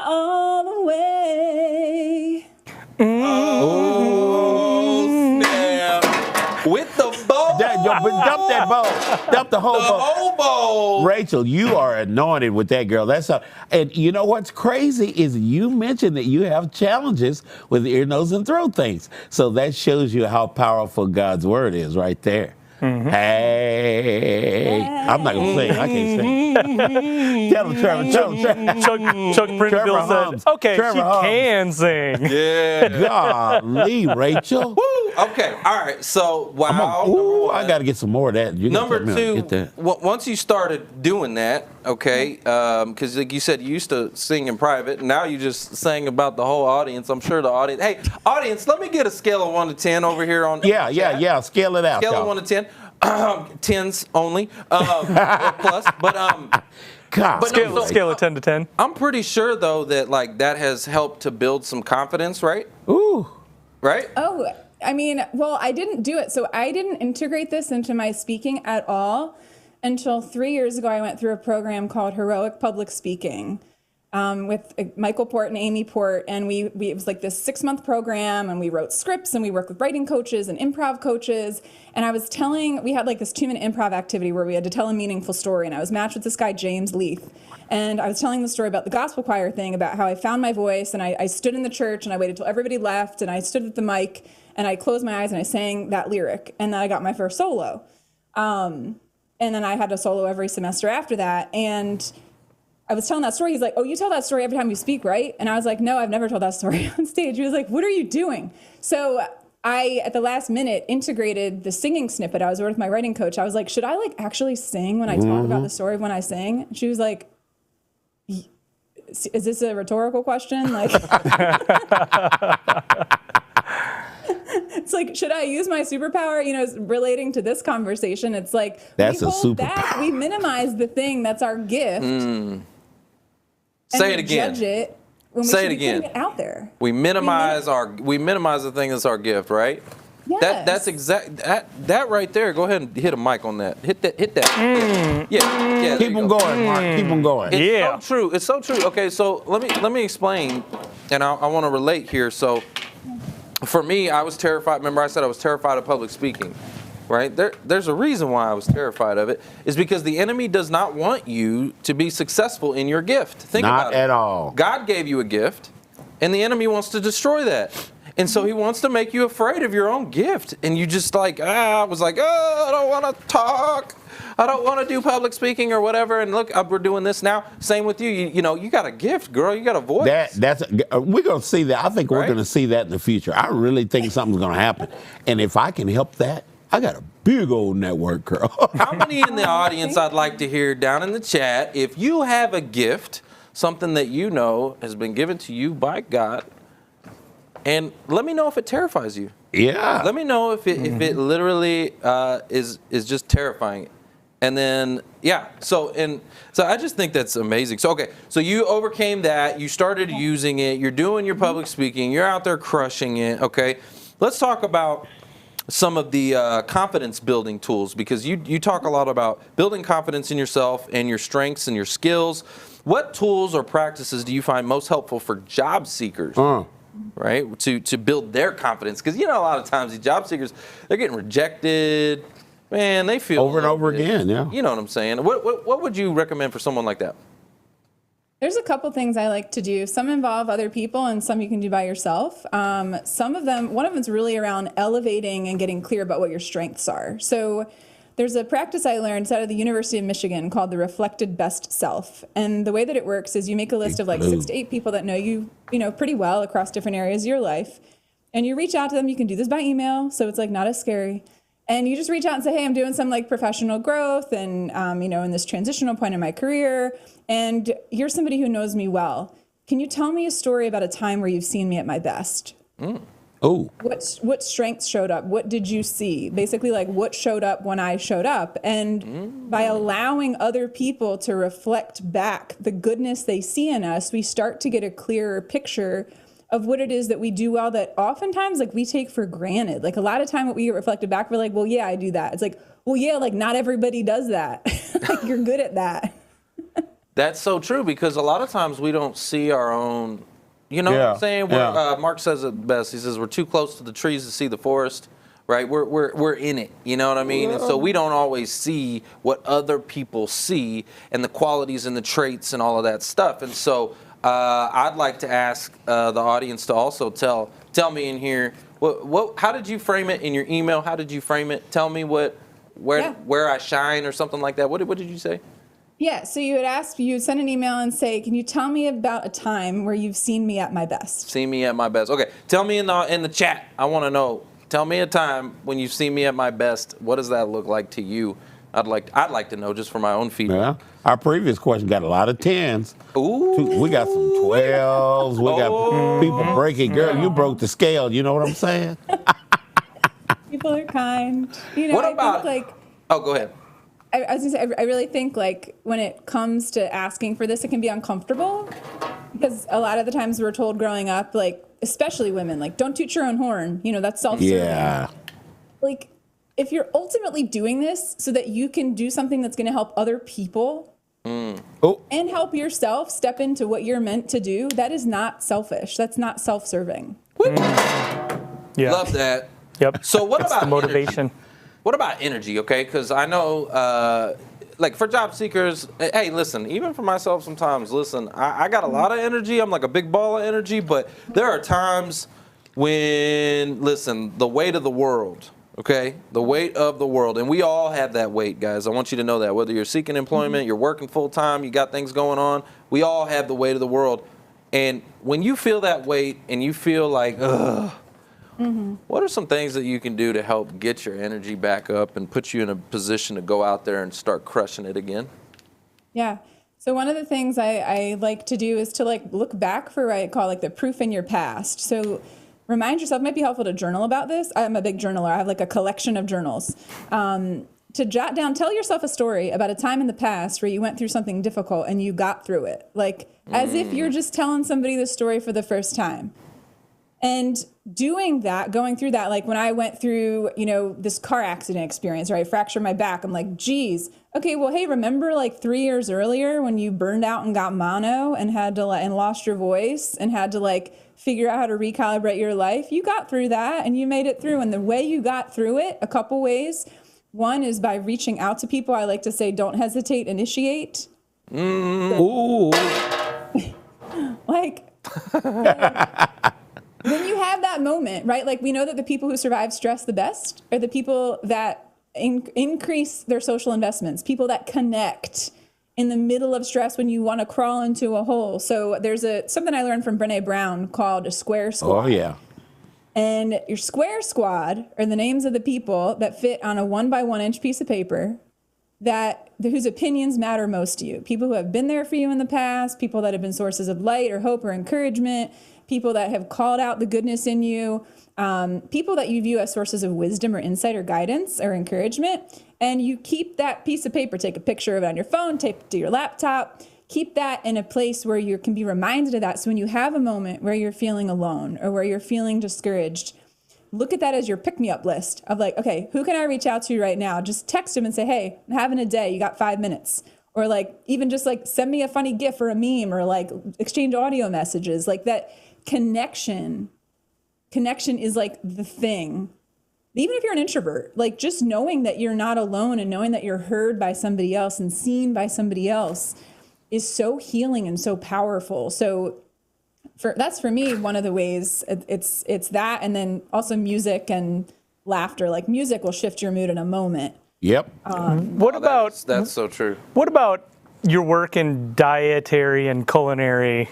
all the way. Oh, snap. With the bow. Dump that bowl. Dump the whole The bowl. whole bowl. Rachel, you are anointed with that, girl. And you know what's crazy is you mentioned that you have challenges with ear, nose, and throat things. So that shows you how powerful God's word is right there. Mm-hmm. Hey, I'm not gonna sing. I can't sing. Tell him, Trevor. Chuck Prinfield said, okay, Trevor she Hums. can sing. Yeah. Golly, Rachel. Woo. Okay. All right. So wow. I got to get some more of that. You Number gotta two, get that. once you started doing that, okay, because like you said, you used to sing in private, and now you just sang about the whole audience. I'm sure the audience. Hey, audience, let me get a scale of 1 to 10 over here on. Yeah. Scale it out. Scale of y'all. 1 to 10. 10s only, or plus. But God. but no, so Scale of 10 to 10. I'm pretty sure though that like that has helped to build some confidence, right? Ooh. Right? Oh, I mean, well, I didn't do it. So I didn't integrate this into my speaking at all until 3 years ago. I went through a program called Heroic Public Speaking with Michael Port and Amy Port. And it was like this 6-month program, and we wrote scripts, and we worked with writing coaches and improv coaches. And we had like this 2-minute improv activity where we had to tell a meaningful story. And I was matched with this guy, James Leith. And I was telling the story about the gospel choir thing, about how I found my voice, and I stood in the church, and I waited till everybody left, and I stood at the mic, and I closed my eyes, and I sang that lyric, and then I got my first solo. And then I had a solo every semester after that, and I was telling that story. He's like, oh, you tell that story every time you speak, right? And I was like, no, I've never told that story on stage. He was like, what are you doing? So I, at the last minute, integrated the singing snippet. I was with my writing coach. I was like, should I like actually sing when I talk about the story of when I sing? She was like, is this a rhetorical question? Like, it's like, should I use my superpower? You know, relating to this conversation, it's like, That's we a hold superpower. back, we minimize the thing that's our gift. Say and it again. Judge it when we Say should it be putting again. it out there. We minimize the thing that's our gift, right? Yes. That's exact that right there. Go ahead and hit a mic on that. Hit that. Yeah. there Keep you them go. going, Mark. Keep them going. It's Yeah. so true. It's so true. Okay, so let me explain, and I want to relate here. So, for me, I was terrified. Remember, I said I was terrified of public speaking, right? There's a reason why I was terrified of it. Is because the enemy does not want you to be successful in your gift. Think Not about it. at all. God gave you a gift, and the enemy wants to destroy that. And so he wants to make you afraid of your own gift. And you just like, I was like, oh, I don't want to talk. I don't want to do public speaking or whatever. And look, we're doing this now. Same with you. You know, you got a gift, girl. You got a voice. We're going to see that. I think we're Right? going to see that in the future. I really think something's going to happen. And if I can help that, I got a big old network, girl. How many in the audience I'd like to hear down in the chat, if you have a gift, something that you know has been given to you by God, and let me know if it terrifies you. Yeah. Let me know if it literally is just terrifying. And then so I just think that's amazing. So okay, so you overcame that, you started using it, you're doing your public speaking, you're out there crushing it, okay? Let's talk about some of the confidence building tools, because you talk a lot about building confidence in yourself and your strengths and your skills. What tools or practices do you find most helpful for job seekers? Right, to build their confidence, because you know a lot of times these job seekers, they're getting rejected, man. They feel Over and over again, yeah. You know what I'm saying? What would you recommend for someone like that? There's a couple things I like to do. Some involve other people, and some you can do by yourself. Some of them, one of them is really around elevating and getting clear about what your strengths are. So there's a practice I learned out of the University of Michigan called the reflected best self. And the way that it works is you make a list of like 6 to 8 people that know you pretty well across different areas of your life. And you reach out to them. You can do this by email, so it's like not as scary. And you just reach out and say, hey, I'm doing some like professional growth and, in this transitional point in my career. And you're somebody who knows me well. Can you tell me a story about a time where you've seen me at my best? Oh. What strengths showed up? What did you see? Basically, like what showed up when I showed up. And by allowing other people to reflect back the goodness they see in us, we start to get a clearer picture of what it is that we do well that oftentimes like we take for granted. Like a lot of time what we get reflected back, we're like, well, yeah, I do that. It's like, well, yeah, like not everybody does that. Like you're good at that. That's so true, because a lot of times we don't see our own. You know what I'm saying? Mark says it best. He says we're too close to the trees to see the forest. right? We're in it, you know what I mean? And so we don't always see what other people see and the qualities and the traits and all of that stuff. And so I'd like to ask the audience to also tell me in here, how did you frame it in your email? How did you frame it? Tell me where I shine or something like that. What did you say? Yeah, so you would send an email and say, can you tell me about a time where you've seen me at my best? Seen me at my best. Okay, tell me in the chat. I want to know. Tell me a time when you've seen me at my best. What does that look like to you? I'd like to know just for my own feedback. Yeah. Our previous question got a lot of 10s. Ooh. We got some 12s. We got people breaking. Girl, you broke the scale. You know what I'm saying? People are kind. What about? Oh, go ahead. I was gonna say, I really think when it comes to asking for this, it can be uncomfortable because a lot of the times we're told growing up, especially women, don't toot your own horn. That's self-serving. Yeah. If you're ultimately doing this so that you can do something that's going to help other people and help yourself step into what you're meant to do, that is not selfish. That's not self-serving. Yeah. Love that. Yep. So what That's about the motivation? Energy? What about energy? Okay, because I know, for job seekers, hey, listen. Even for myself, sometimes, listen. I got a lot of energy. I'm like a big ball of energy, but there are times when, listen, the weight of the world. Okay, the weight of the world, and we all have that weight, guys. I want you to know that. Whether you're seeking employment, you're working full time, you got things going on, we all have the weight of the world. And when you feel that weight and you feel like, ugh, what are some things that you can do to help get your energy back up and put you in a position to go out there and start crushing it again? Yeah. So one of the things I like to do is to look back for what I call the proof in your past. So remind yourself, it might be helpful to journal about this. I'm a big journaler. I have a collection of journals. To jot down, tell yourself a story about a time in the past where you went through something difficult and you got through it. As if you're just telling somebody the story for the first time. And doing that, going through that, when I went through, this car accident experience, right? I fractured my back. I'm like, geez, okay, well, hey, remember 3 years earlier when you burned out and got mono and had to and lost your voice and had to figure out how to recalibrate your life? You got through that and you made it through. And the way you got through it, a couple ways. One is by reaching out to people. I like to say, don't hesitate, initiate. Ooh. When you have that moment, right? We know that the people who survive stress the best are the people that increase their social investments, people that connect in the middle of stress when you want to crawl into a hole. So there's something I learned from Brene Brown called a square squad. Oh, yeah. And your square squad are the names of the people that fit on a 1 by 1 inch piece of paper whose opinions matter most to you. People who have been there for you in the past, people that have been sources of light or hope or encouragement, people that have called out the goodness in you, people that you view as sources of wisdom or insight or guidance or encouragement. And you keep that piece of paper, take a picture of it on your phone, tape it to your laptop, keep that in a place where you can be reminded of that. So when you have a moment where you're feeling alone or where you're feeling discouraged, look at that as your pick-me-up list of okay, who can I reach out to right now? Just text them and say, hey, I'm having a day. You got 5 minutes. Or even just send me a funny GIF or a meme or exchange audio messages. That connection is the thing. Even if you're an introvert, just knowing that you're not alone and knowing that you're heard by somebody else and seen by somebody else is so healing and so powerful. So that's for me one of the ways. It's that, and then also music and laughter. Music will shift your mood in a moment. Yep. What about that's so true. What about your work in dietary and culinary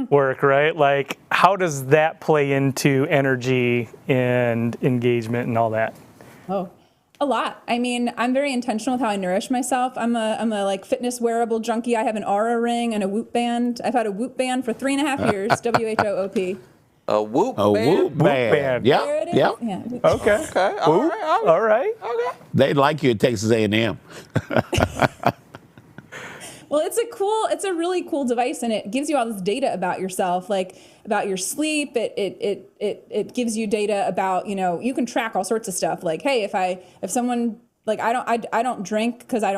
work, right? How does that play into energy and engagement and all that? Oh, a lot. I mean, I'm very intentional with how I nourish myself. I'm a fitness wearable junkie. I have an Aura ring and a Whoop band. I've had a Whoop band for 3.5 years. WHOOP. A Whoop A band? Whoop band. There it is. Yep. Yeah. Okay. Okay. All right. Okay. They like you at Texas A&M. Well, it's a really cool device, and it gives you all this data about yourself, about your sleep. It gives you data about, you can track all sorts of stuff. Hey, if someone, I don't drink because I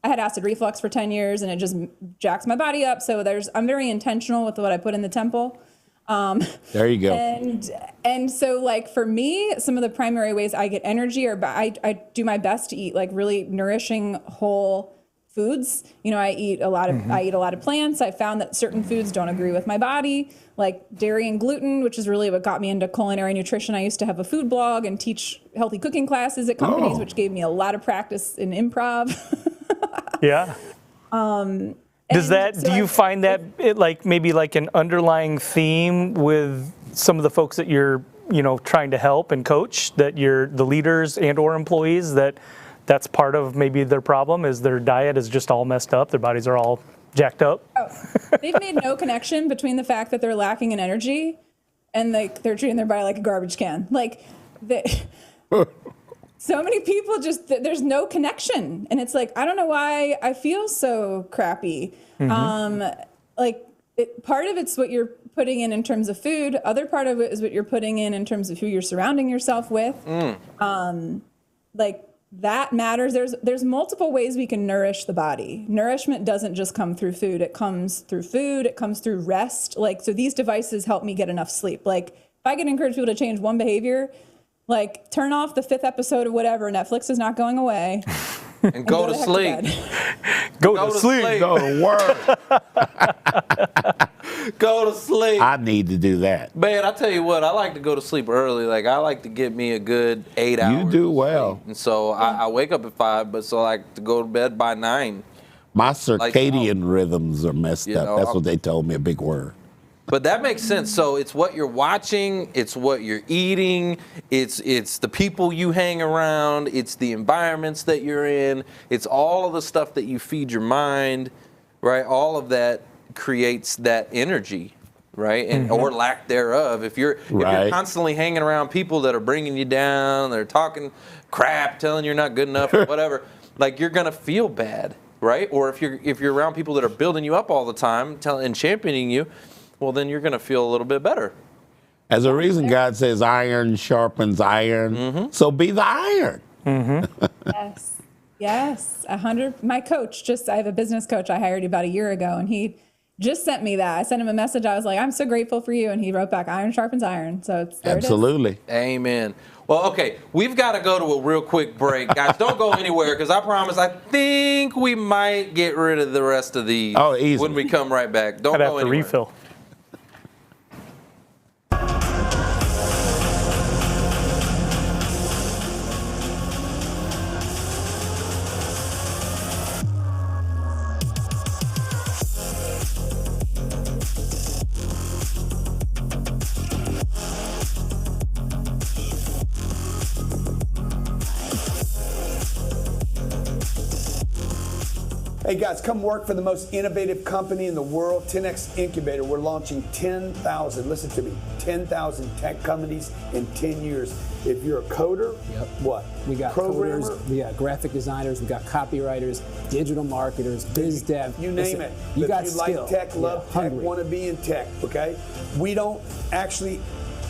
had acid reflux for 10 years and it just jacks my body up. So I'm very intentional with what I put in the temple. There you go. And so like for me, some of the primary ways I get energy are I do my best to eat like really nourishing whole foods. You know, I eat a lot of plants. I found that certain foods don't agree with my body, like dairy and gluten, which is really what got me into culinary nutrition. I used to have a food blog and teach healthy cooking classes at companies, which gave me a lot of practice in improv. Yeah. Do you find that it like maybe like an underlying theme with some of the folks that you're, trying to help and coach, that you're the leaders and or employees, that's part of maybe their problem is their diet is just all messed up, their bodies are all jacked up? They've made no connection between the fact that they're lacking in energy and like they're treating their body like a garbage can. Like so many people there's no connection. And it's like, I don't know why I feel so crappy. Part of it's what you're putting in terms of food. Other part of it is what you're putting in terms of who you're surrounding yourself with. That matters. There's multiple ways we can nourish the body. Nourishment doesn't just come through food. It comes through food. It comes through rest. So these devices help me get enough sleep. Like if I can encourage people to change one behavior, like turn off the 5th episode of whatever, Netflix is not going away. And go to sleep. Go to sleep. Go to work. Go to sleep. I need to do that. Man, I tell you what, I like to go to sleep early. Like I like to get me a good 8 hours. You do well. And so I wake up at 5, but so I like to go to bed by 9. My circadian rhythms are messed up. That's what they told me, a big word. But that makes sense. So it's what you're watching, it's what you're eating, it's the people you hang around, it's the environments that you're in, it's all of the stuff that you feed your mind, right? All of that creates that energy, right? And or lack thereof. If you're constantly hanging around people that are bringing you down, they're talking crap, telling you're not good enough or whatever, like you're gonna feel bad, right? Or if you're around people that are building you up all the time, and championing you, well, then you're going to feel a little bit better. As a reason God says iron sharpens iron, so be the iron. Yes, 100. My coach, I have a business coach I hired about a year ago, and he just sent me that. I sent him a message. I was like, I'm so grateful for you. And he wrote back, iron sharpens iron. So there Absolutely. It is. Amen. Well, okay, we've got to go to a real quick break. Guys, don't go anywhere because I promise I think we might get rid of the rest of these when we come right back. Don't go anywhere. Refill. Hey guys, come work for the most innovative company in the world, 10X Incubator. We're launching 10,000, listen to me, 10,000 tech companies in 10 years. If you're a coder, what? We got programmer, coders, we got graphic designers, we got copywriters, digital marketers, biz dev. You name it. You if got you skill. like tech, love tech, hungry. want to be in tech, okay? We don't actually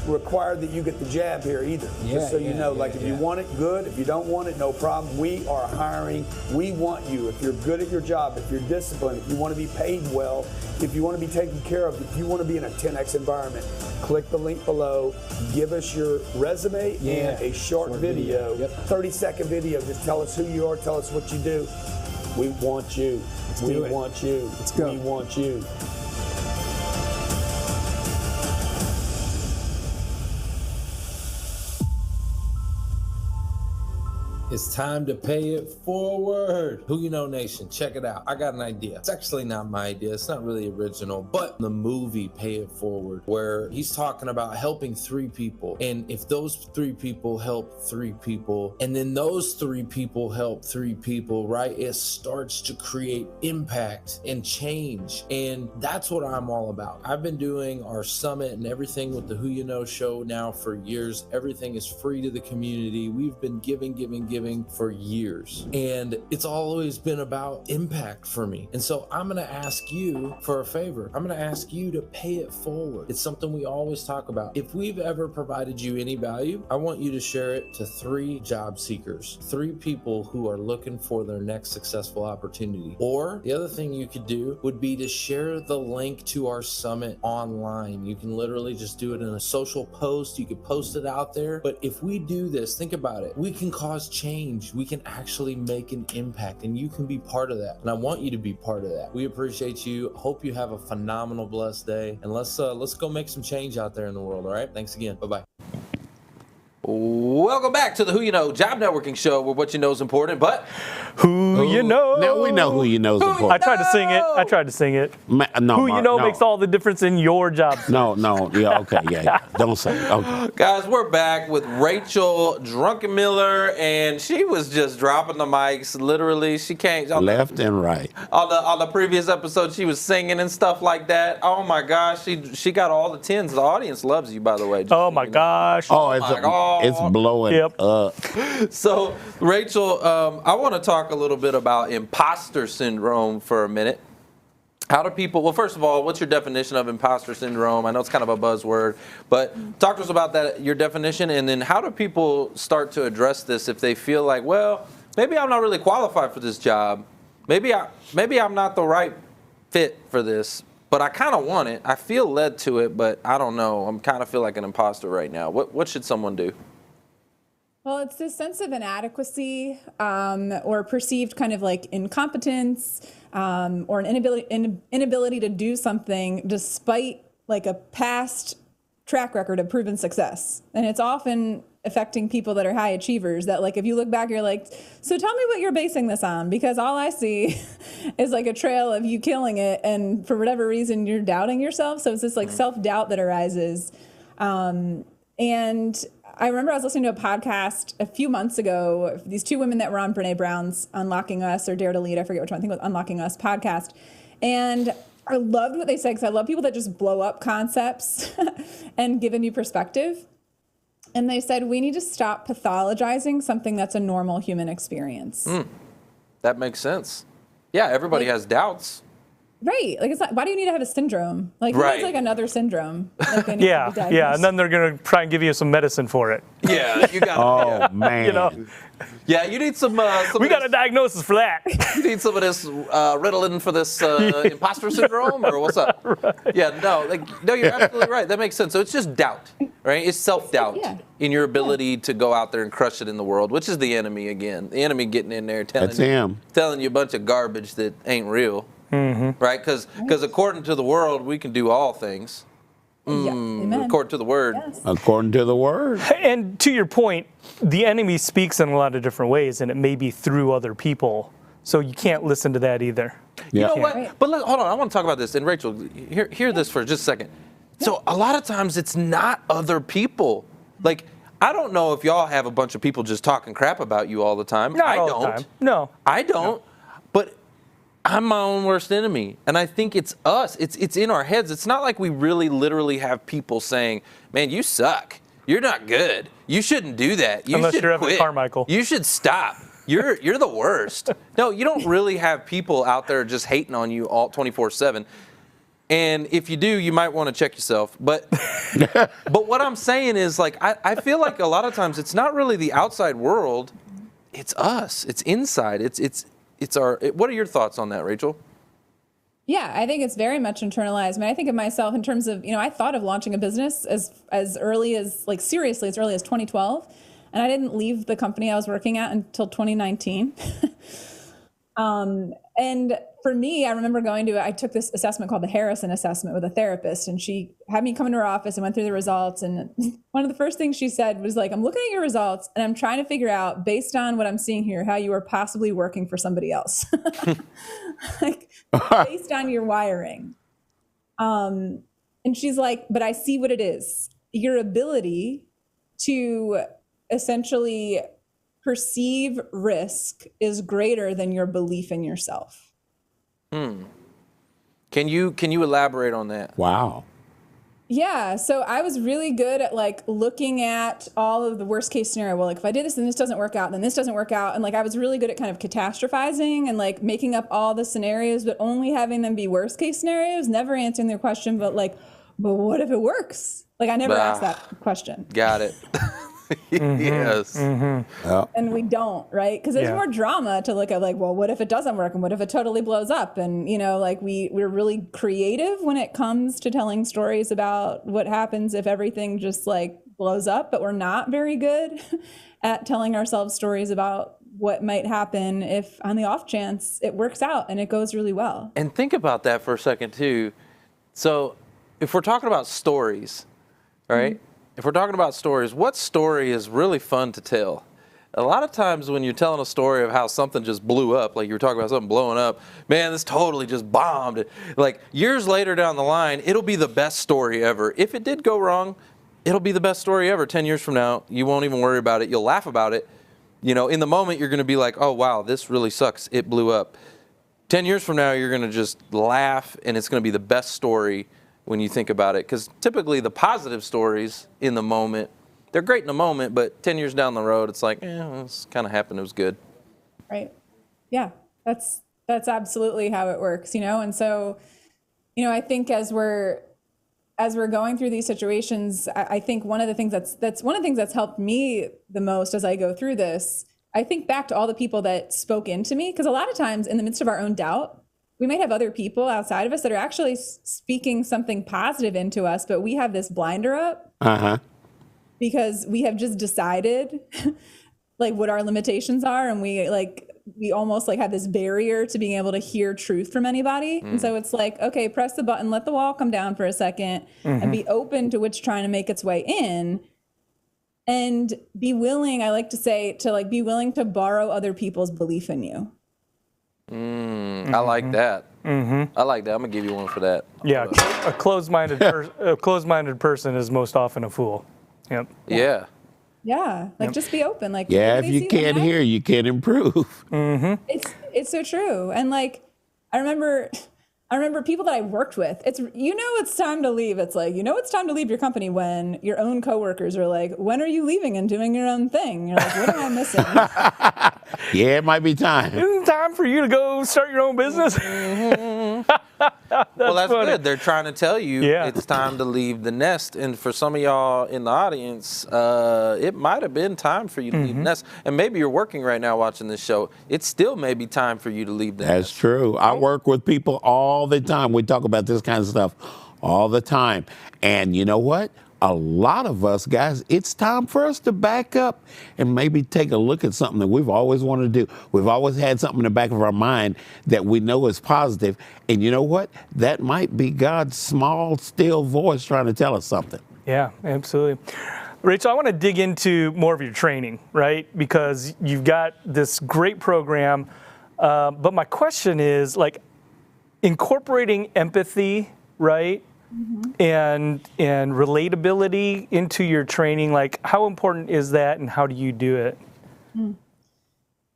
require that you get the jab here either. Just so you know, if you want it, good. If you don't want it, no problem. We are hiring. We want you. If you're good at your job, if you're disciplined, if you want to be paid well, if you want to be taken care of, if you want to be in a 10X environment, click the link below. Give us your resume and a short video, 30-second video. Just tell us who you are. Tell us what you do. We want you. We want you. Let's go. We want you. It's time to pay it forward. Who You Know Nation, check it out. I got an idea. It's actually not my idea. It's not really original, but the movie Pay It Forward, where he's talking about helping 3 people. And if those 3 people help 3 people, and then those 3 people help 3 people, right? It starts to create impact and change. And that's what I'm all about. I've been doing our summit and everything with the Who You Know show now for years. Everything is free to the community. We've been giving giving for years, and it's always been about impact for me. And so I'm going to ask you for a favor. I'm going to ask you to pay it forward. It's something we always talk about. If we've ever provided you any value, I want you to share it to 3 job seekers, 3 people who are looking for their next successful opportunity. Or the other thing you could do would be to share the link to our summit online. You can literally just do it in a social post. You could post it out there. But if we do this, think about it. We can cause change. We can actually make an impact, and you can be part of that. And I want you to be part of that. We appreciate you. Hope you have a phenomenal, blessed day. And let's go make some change out there in the world. All right. Thanks again. Bye-bye. Welcome back to the Who You Know Job Networking Show, where what you know is important, but who you know. Now we know who you know is important. I tried to sing it. No, who Mark, you know no. makes all the difference in your job. No, yeah, okay, yeah. Don't say it. Okay. Guys, we're back with Rachel Druckenmiller, and she was just dropping the mics. Literally, she can't. Left and right. On the previous episode, she was singing and stuff like that. Oh my gosh, she got all the 10s. The audience loves you, by the way. Oh my gosh. It's blowing up. So, Rachel, I want to talk a little bit about imposter syndrome for a minute. How do people, well, first of all, what's your definition of imposter syndrome? I know it's kind of a buzzword, but talk to us about that, your definition, and then how do people start to address this if they feel like, well, maybe I'm not really qualified for this job. Maybe I'm not the right fit for this, but I kind of want it. I feel led to it, but I don't know. I'm kind of feel like an imposter right now. What should someone do? Well, it's this sense of inadequacy or perceived kind of like incompetence or an inability to do something despite like a past track record of proven success. And it's often affecting people that are high achievers that like if you look back, you're like, so tell me what you're basing this on, because all I see is like a trail of you killing it. And for whatever reason, you're doubting yourself. So it's this like self-doubt that arises. And I remember I was listening to a podcast a few months ago, these 2 women that were on Brene Brown's Unlocking Us or Dare to Lead, I forget which one, I think it was Unlocking Us podcast. And I loved what they said because I love people that just blow up concepts and give a new perspective. And they said, we need to stop pathologizing something that's a normal human experience. That makes sense. Yeah, everybody has doubts. Right. Like, it's not, why do you need to have a syndrome? Like, who needs like another syndrome? Like they need to be diagnosed? Yeah, and then they're going to try and give you some medicine for it. Yeah, you got man. You know? Yeah, you need some we got a diagnosis for that. You need some of this Ritalin for this imposter syndrome, or what's up? Right. Yeah, no, you're absolutely right. That makes sense. So it's just doubt, right? It's self-doubt in your ability to go out there and crush it in the world, which is the enemy again. The enemy getting in there telling you a bunch of garbage that ain't real. Mm-hmm. Right? Because according to the world, we can do all things. According to the word. Yes. According to the word. And to your point, the enemy speaks in a lot of different ways, and it may be through other people. So you can't listen to that either. You know what? Right. But hold on, I want to talk about this. And Rachel, hear this for just a second. So a lot of times it's not other people. Like, I don't know if y'all have a bunch of people just talking crap about you all the time. Not all the time. No. I don't. But I'm my own worst enemy, and I think it's us. It's in our heads. It's not like we really literally have people saying, man, you suck. You're not good. You shouldn't do that. You Unless should you're quit. Evan Carmichael. You should stop. You're the worst. No, you don't really have people out there just hating on you all 24/7. And if you do, you might want to check yourself. But what I'm saying is, like, I feel like a lot of times it's not really the outside world. It's us. It's inside. It's our. What are your thoughts on that, Rachel? Yeah, I think it's very much internalized. I mean, I think of myself in terms of, I thought of launching a business as early as, like, seriously, as early as 2012. And I didn't leave the company I was working at until 2019. And for me, I remember I took this assessment called the Harrison assessment with a therapist, and she had me come into her office and went through the results. And one of the first things she said was like, I'm looking at your results and I'm trying to figure out, based on what I'm seeing here, how you are possibly working for somebody else. Like, based on your wiring. And she's like, but I see what it is. Your ability to essentially perceive risk is greater than your belief in yourself. Can you elaborate on that? Wow. Yeah, so I was really good at like looking at all of the worst case scenario. Well, like if I did this and this doesn't work out, then this doesn't work out. And like I was really good at kind of catastrophizing and like making up all the scenarios, but only having them be worst case scenarios, never answering their question, but what if it works? Like I never asked that question. Got it. Yes. And we don't, right? Because there's more drama to look at, like, well, what if it doesn't work? And what if it totally blows up? And, you know, like we're really creative when it comes to telling stories about what happens if everything just like blows up, but we're not very good at telling ourselves stories about what might happen if on the off chance it works out and it goes really well. And think about that for a second too. So if we're talking about stories, right? If we're talking about stories, what story is really fun to tell? A lot of times when you're telling a story of how something just blew up, like you were talking about something blowing up, man, this totally just bombed. Like years later down the line, it'll be the best story ever. If it did go wrong, it'll be the best story ever. 10 years from now, you won't even worry about it. You'll laugh about it. You know, in the moment, you're going to be like, oh, wow, this really sucks. It blew up. 10 years from now, you're going to just laugh, and it's going to be the best story when you think about it. Because typically the positive stories in the moment, they're great in the moment, but 10 years down the road, it's like, this kind of happened. It was good. Right. Yeah, that's absolutely how it works, you know? And so, you know, I think as we're going through these situations, I think one of the things that's helped me the most as I go through this, I think back to all the people that spoke into me, because a lot of times in the midst of our own doubt, we might have other people outside of us that are actually speaking something positive into us, but we have this blinder up because we have just decided like what our limitations are, and we almost like have this barrier to being able to hear truth from anybody. And so it's like, okay, press the button, let the wall come down for a second, and be open to what's trying to make its way in, and be willing, I like to say, to like be willing to borrow other people's belief in you. I like that. I like that. I'm gonna give you one for that. Yeah, a closed-minded person is most often a fool. Yep. Yeah. Yeah, like just be open. Like if you can't hear, you can't improve. It's so true. And like I remember people that I worked with. It's it's time to leave. It's like it's time to leave your company when your own coworkers are like, when are you leaving and doing your own thing? You're like, what am I missing? Yeah, it might be time. Isn't it time for you to go start your own business? Well, that's funny. good. They're trying to tell you it's time to leave the nest. And for some of y'all in the audience, it might have been time for you to leave the nest. And maybe you're working right now watching this show. It still may be time for you to leave the nest. That's true. I work with people all the time. We talk about this kind of stuff all the time. And you know what? A lot of us, guys, it's time for us to back up and maybe take a look at something that we've always wanted to do. We've always had something in the back of our mind that we know is positive. And you know what? That might be God's small, still voice trying to tell us something. Yeah, absolutely. Rachel, I want to dig into more of your training, right? Because you've got this great program. But my question is, like, incorporating empathy, right? And relatability into your training, like how important is that and how do you do it?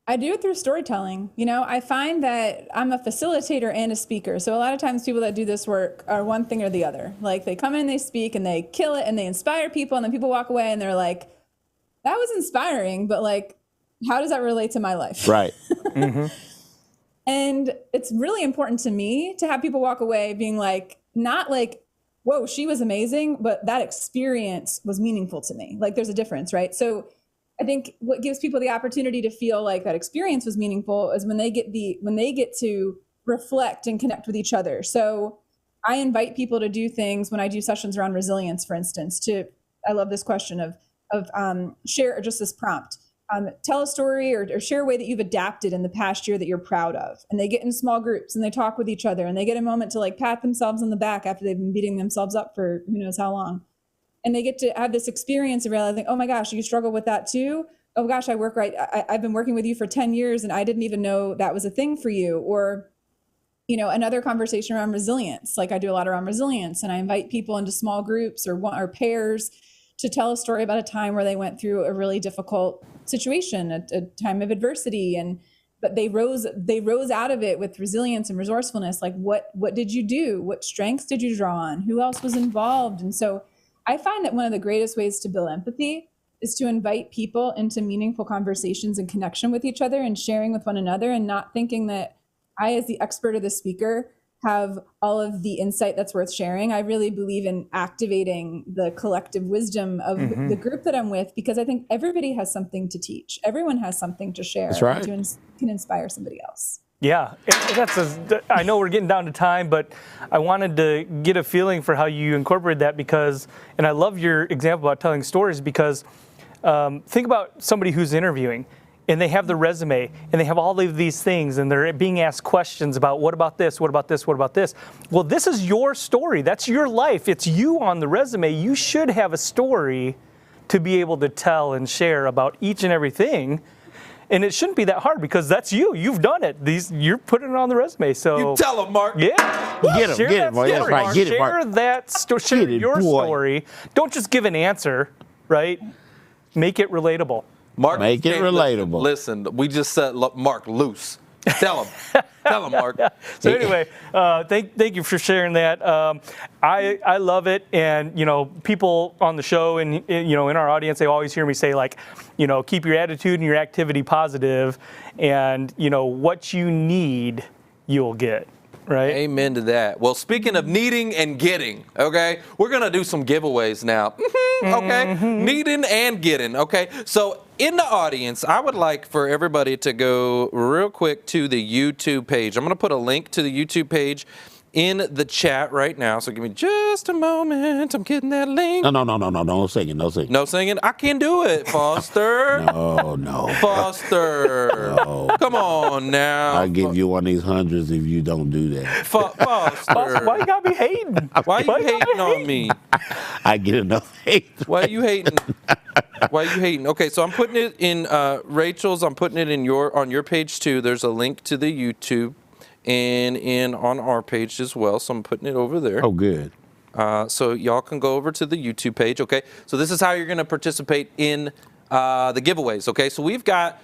I do it through storytelling. I find that I'm a facilitator and a speaker. So a lot of times people that do this work are one thing or the other. Like they come in, they speak and they kill it and they inspire people, and then people walk away and they're like, that was inspiring, but like, how does that relate to my life? Right. And it's really important to me to have people walk away being like, not like, whoa, she was amazing, but that experience was meaningful to me. Like there's a difference, right? So I think what gives people the opportunity to feel like that experience was meaningful is when they get to reflect and connect with each other. So I invite people to do things when I do sessions around resilience, for instance, I love this question of share, or just this prompt. Tell a story or share a way that you've adapted in the past year that you're proud of. And they get in small groups and they talk with each other and they get a moment to like pat themselves on the back after they've been beating themselves up for who knows how long. And they get to have this experience of realizing, oh my gosh, you struggle with that too? Oh gosh, I've been working with you for 10 years and I didn't even know that was a thing for you. Or, another conversation around resilience. Like I do a lot around resilience and I invite people into small groups or pairs to tell a story about a time where they went through a really difficult situation, a time of adversity, and but they rose out of it with resilience and resourcefulness. Like what did you do? What strengths did you draw on? Who else was involved? And so I find that one of the greatest ways to build empathy is to invite people into meaningful conversations and connection with each other and sharing with one another, and not thinking that I, as the expert or the speaker, have all of the insight that's worth sharing. I really believe in activating the collective wisdom of the group that I'm with, because I think everybody has something to teach. Everyone has something to share. That's right. Can inspire somebody else. Yeah, I know we're getting down to time, but I wanted to get a feeling for how you incorporate that, because, and I love your example about telling stories, because think about somebody who's interviewing and they have the resume and they have all of these things and they're being asked questions about what about this, what about this, what about this. Well, this is your story. That's your life. It's you on the resume. You should have a story to be able to tell and share about each and everything. And it shouldn't be that hard, because that's you. You've done it. You're putting it on the resume. So You tell them, Mark. yeah, Get him, boy. That's right. Get it, Mark. Share that. Share your story. Don't just give an answer, right? Make it relatable. Mark, Make it relatable. Listen, we just said, look, Mark, loose. Tell him. Tell him, Mark. So anyway, thank you for sharing that. I love it, and people on the show and in our audience, they always hear me say, like, keep your attitude and your activity positive, and what you need, you'll get. Right. Amen to that. Well, speaking of needing and getting, okay, we're going to do some giveaways now. Okay, needing and getting. Okay, so in the audience, I would like for everybody to go real quick to the YouTube page. I'm going to put a link to the YouTube page in the chat right now. So give me just a moment. I'm getting that link. No singing, no singing. No singing? I can do it, Foster. No. Foster. No. Come on now. I'll give you one of these hundreds if you don't do that. Foster. Why you gotta be hating? Why you hating on me? I get enough hate. Why are you hating? Why are you hating? Okay, so I'm putting it in Rachel's. I'm putting it in on your page too. There's a link to the YouTube and on our page as well. So I'm putting it over there. Oh, good. So y'all can go over to the YouTube page. Okay, so this is how you're going to participate in the giveaways. Okay, so we've got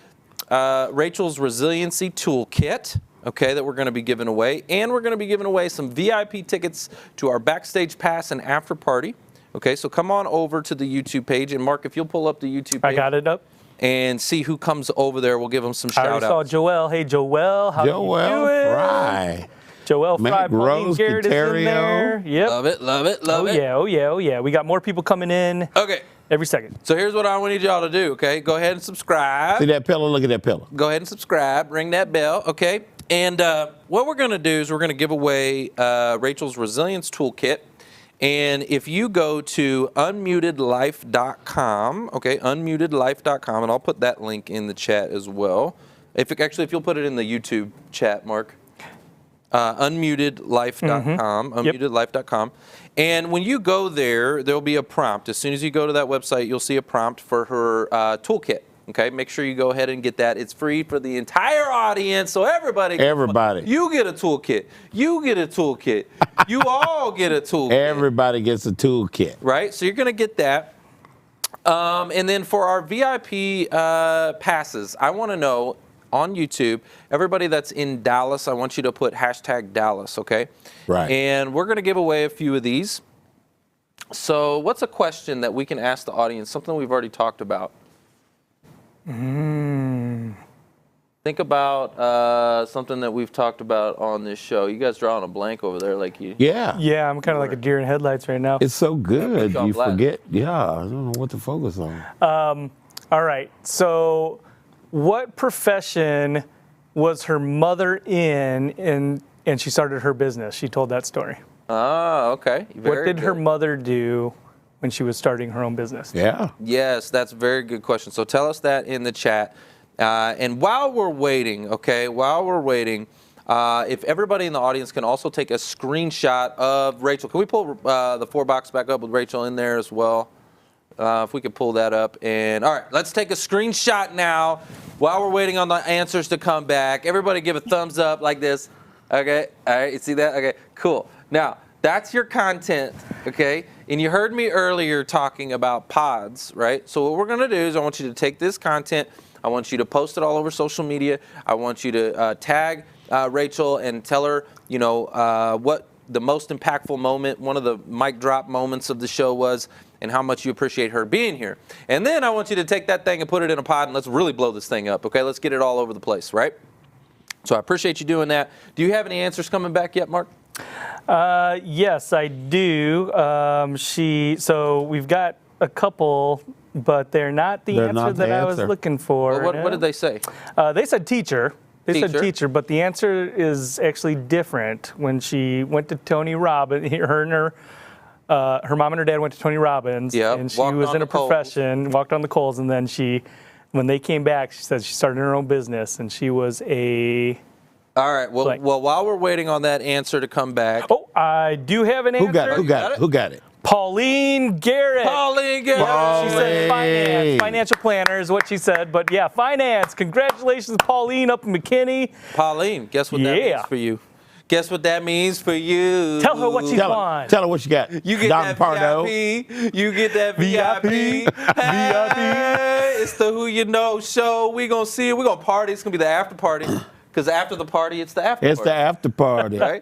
Rachel's Resiliency Toolkit. Okay, that we're going to be giving away, and we're going to be giving away some VIP tickets to our backstage pass and after party. Okay, so come on over to the YouTube page, and Mark, if you'll pull up the YouTube page. I got it up. And see who comes over there. We'll give them some I already shout-outs. saw Joelle. Hey, Joelle, how you doing? Fry. Joelle Fry, Matt Pauline Rose, Garrett is in there. Yep. Love it, love it, love it. Oh yeah. We got more people coming in. Okay. Every second. So here's what I need y'all to do, okay? Go ahead and subscribe. See that pillow? Look at that pillow. Go ahead and subscribe. Ring that bell, okay? And what we're going to do is we're going to give away Rachel's Resilience Toolkit. And if you go to unmutedlife.com, okay, unmutedlife.com, and I'll put that link in the chat as well. If you'll put it in the YouTube chat, Mark. Unmutedlife.com, unmutedlife.com. And when you go there, there'll be a prompt. As soon as you go to that website, you'll see a prompt for her toolkit. Okay, make sure you go ahead and get that. It's free for the entire audience, so everybody. You get a toolkit. You get a toolkit. You all get a toolkit. Everybody gets a toolkit. Right, so you're going to get that. And then for our VIP passes, I want to know on YouTube, everybody that's in Dallas, I want you to put #Dallas, okay? Right. And we're going to give away a few of these. So what's a question that we can ask the audience, something we've already talked about? Think about something that we've talked about on this show. You guys drawing a blank over there like you. Yeah. Yeah, I'm kind of like a deer in headlights right now. It's so good. You forget. Yeah, I don't know what to focus on. All right. So what profession was her mother in and she started her business? She told that story. Oh, okay. What did her mother do when she was starting her own business? Yeah. Yes, that's a very good question. So tell us that in the chat. And while we're waiting, if everybody in the audience can also take a screenshot of Rachel. Can we pull the 4-box back up with Rachel in there as well? If we could pull that up. And all right, let's take a screenshot now while we're waiting on the answers to come back. Everybody give a thumbs up like this. Okay, all right, you see that? Okay, cool. Now, that's your content, okay? And you heard me earlier talking about pods, right? So what we're gonna do is I want you to take this content, I want you to post it all over social media. I want you to tag Rachel and tell her, what the most impactful moment, one of the mic drop moments of the show was, and how much you appreciate her being here. And then I want you to take that thing and put it in a pod, and let's really blow this thing up, okay? Let's get it all over the place, right? So I appreciate you doing that. Do you have any answers coming back yet, Mark? Yes, I do. So we've got a couple, but they're not the answer that I was looking for. Well, what did they say? They said teacher. They said teacher, but the answer is actually different. When she went to Tony Robbins, her mom and her dad went to Tony Robbins, and she was in a profession, walked on the coals, and then when they came back, she said she started her own business, and she was a... All right, well, while we're waiting on that answer to come back... Oh, I do have an answer. Who got it? Pauline Garrett. She said finance. Financial planner is what she said. But yeah, finance. Congratulations, Pauline up in McKinney. Pauline, guess what that means for you? Guess what that means for you? Tell her what she wants. Tell her what you got. You get that VIP. You get that VIP. Hey, it's the Who You Know show. We're going to see it. We're going to party. It's going to be the after party. Because after the party, it's the after party. It's the after party. Right?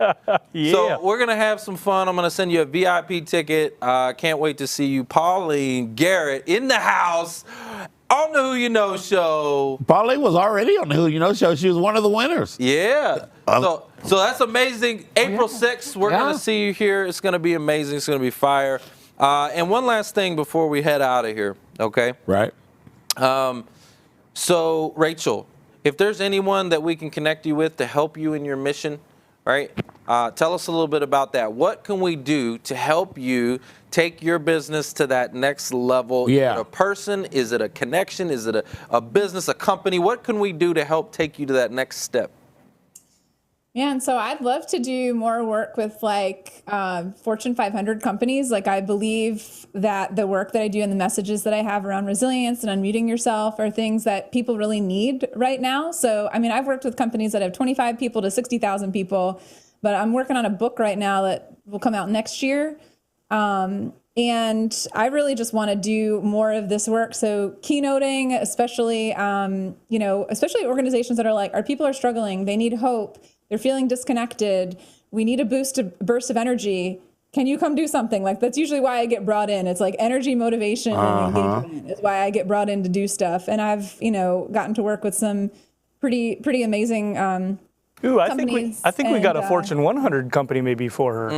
Yeah. So we're going to have some fun. I'm going to send you a VIP ticket. Can't wait to see you. Pauline Garrett in the house on the Who You Know show. Pauline was already on the Who You Know show. She was one of the winners. Yeah. So that's amazing. April 6th, we're going to see you here. It's going to be amazing. It's going to be fire. And one last thing before we head out of here, okay? Right. So, Rachel, if there's anyone that we can connect you with to help you in your mission, right? Tell us a little bit about that. What can we do to help you take your business to that next level? Yeah. Is it a person? Is it a connection? Is it a business, a company? What can we do to help take you to that next step? Yeah, and so I'd love to do more work with Fortune 500 companies. I believe that the work that I do and the messages that I have around resilience and unmuting yourself are things that people really need right now. So, I've worked with companies that have 25 people to 60,000 people, but I'm working on a book right now that will come out next year. And I really just want to do more of this work. So keynoting, especially, especially organizations that are our people are struggling. They need hope. They're feeling disconnected. We need a burst of energy. Can you come do something? That's usually why I get brought in. It's energy, motivation, and engagement is why I get brought in to do stuff. And I've, gotten to work with some pretty amazing I think we got a Fortune 100 company maybe for her.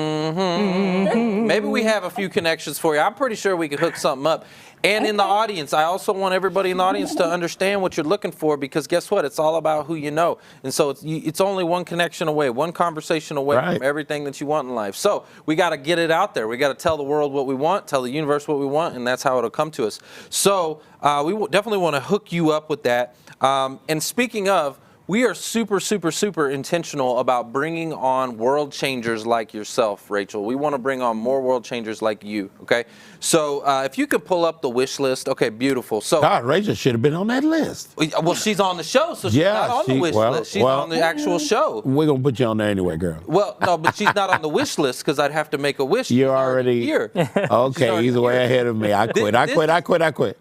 Maybe we have a few connections for you. I'm pretty sure we could hook something up. And in the audience, I also want everybody in the audience to understand what you're looking for, because guess what? It's all about who you know. And so it's only one connection away, one conversation away from everything that you want in life. So we got to get it out there. We got to tell the world what we want, tell the universe what we want, and that's how it'll come to us. So we definitely want to hook you up with that. And speaking of, we are super, super, super intentional about bringing on world changers like yourself, Rachel. We want to bring on more world changers like you, okay? So if you could pull up the wish list. Okay, beautiful. So God, Rachel should have been on that list. Well, she's on the show, so she's not on the wish list. She's on the actual show. We're going to put you on there anyway, girl. Well, no, but she's not on the wish list because I'd have to make a wish. You're already here. Okay, he's way ahead of me. I quit.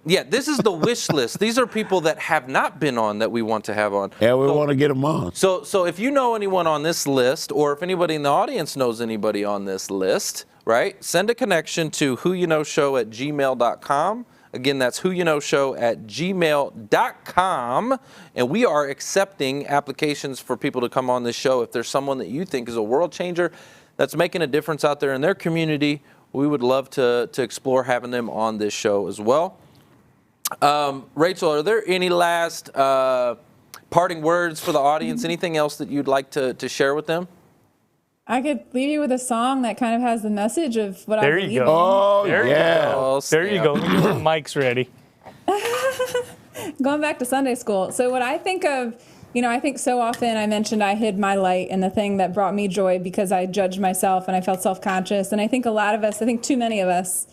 Yeah, this is the wish list. These are people that have not been on that we want to have on. Yeah, we want to get them on. So if you know anyone on this list, or if anybody in the audience knows anybody on this list, right, send a connection to whoyouknowshow@gmail.com. Again, that's whoyouknowshow@gmail.com. And we are accepting applications for people to come on this show. If there's someone that you think is a world changer that's making a difference out there in their community, we would love to explore having them on this show as well. Rachel, are there any last parting words for the audience? Anything else that you'd like to share with them? I could leave you with a song that kind of has the message of what I believe in. There you go. Oh, there yeah. There you go. The mic's ready. Going back to Sunday school. So what I think of, I think so often I mentioned I hid my light and the thing that brought me joy because I judged myself and I felt self-conscious. And I think a lot of us, I think too many of us,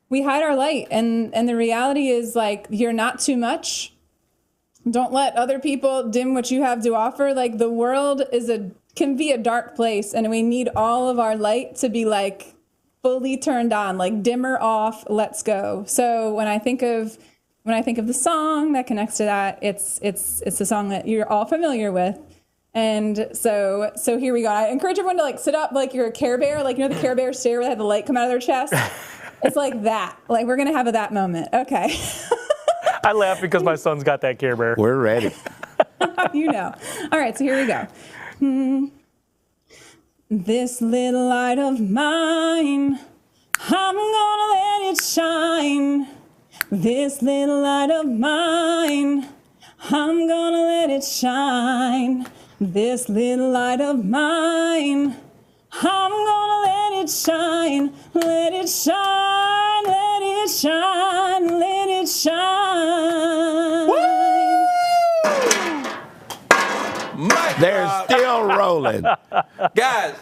we hide our light. And the reality is you're not too much. Don't let other people dim what you have to offer. The world can be a dark place, and we need all of our light to be fully turned on, dimmer off, let's go. So when I think of when I think of the song that connects to that, it's a song that you're all familiar with. And so here we go. I encourage everyone to like sit up like you're a Care Bear, like, you know, the Care Bear stare where they have the light come out of their chest. It's like that. Like, we're gonna have that moment. Okay. I laugh because my son's got that Care Bear. We're ready. You know. All right, so here we go. This little light of mine, I'm gonna let it shine. This little light of mine, I'm gonna let it shine. This little light of mine, I'm gonna let it shine. Let it shine, let it shine, let it shine. They're still rolling. Guys,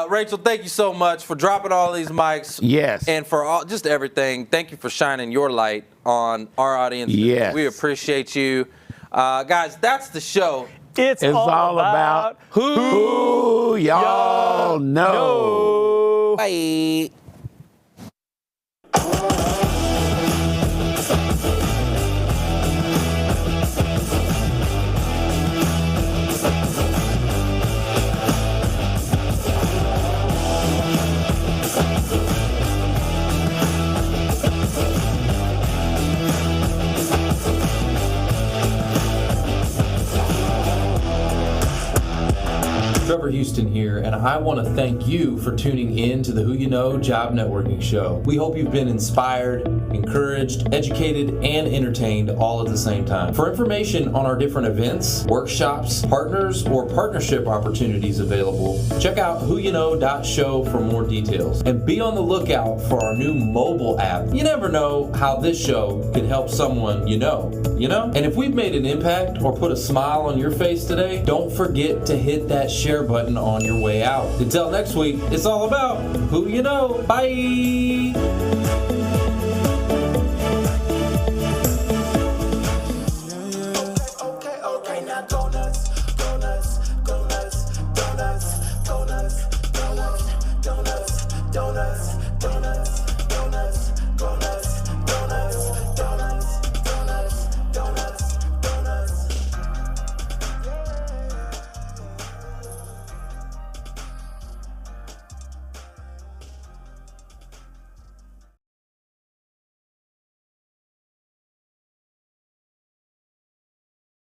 Rachel, thank you so much for dropping all these mics. Yes. And for all, just everything. Thank you for shining your light on our audience. Yes. We appreciate you. Guys, that's the show. It's all about who y'all know. Bye. Trevor Houston here, and I want to thank you for tuning in to the Who You Know Job Networking Show. We hope you've been inspired, encouraged, educated, and entertained all at the same time. For information on our different events, workshops, partners, or partnership opportunities available, check out whoyouknow.show for more details. And be on the lookout for our new mobile app. You never know how this show can help someone you know? And if we've made an impact or put a smile on your face today, don't forget to hit that share button on your way out. Until next week, it's all about who you know. Bye!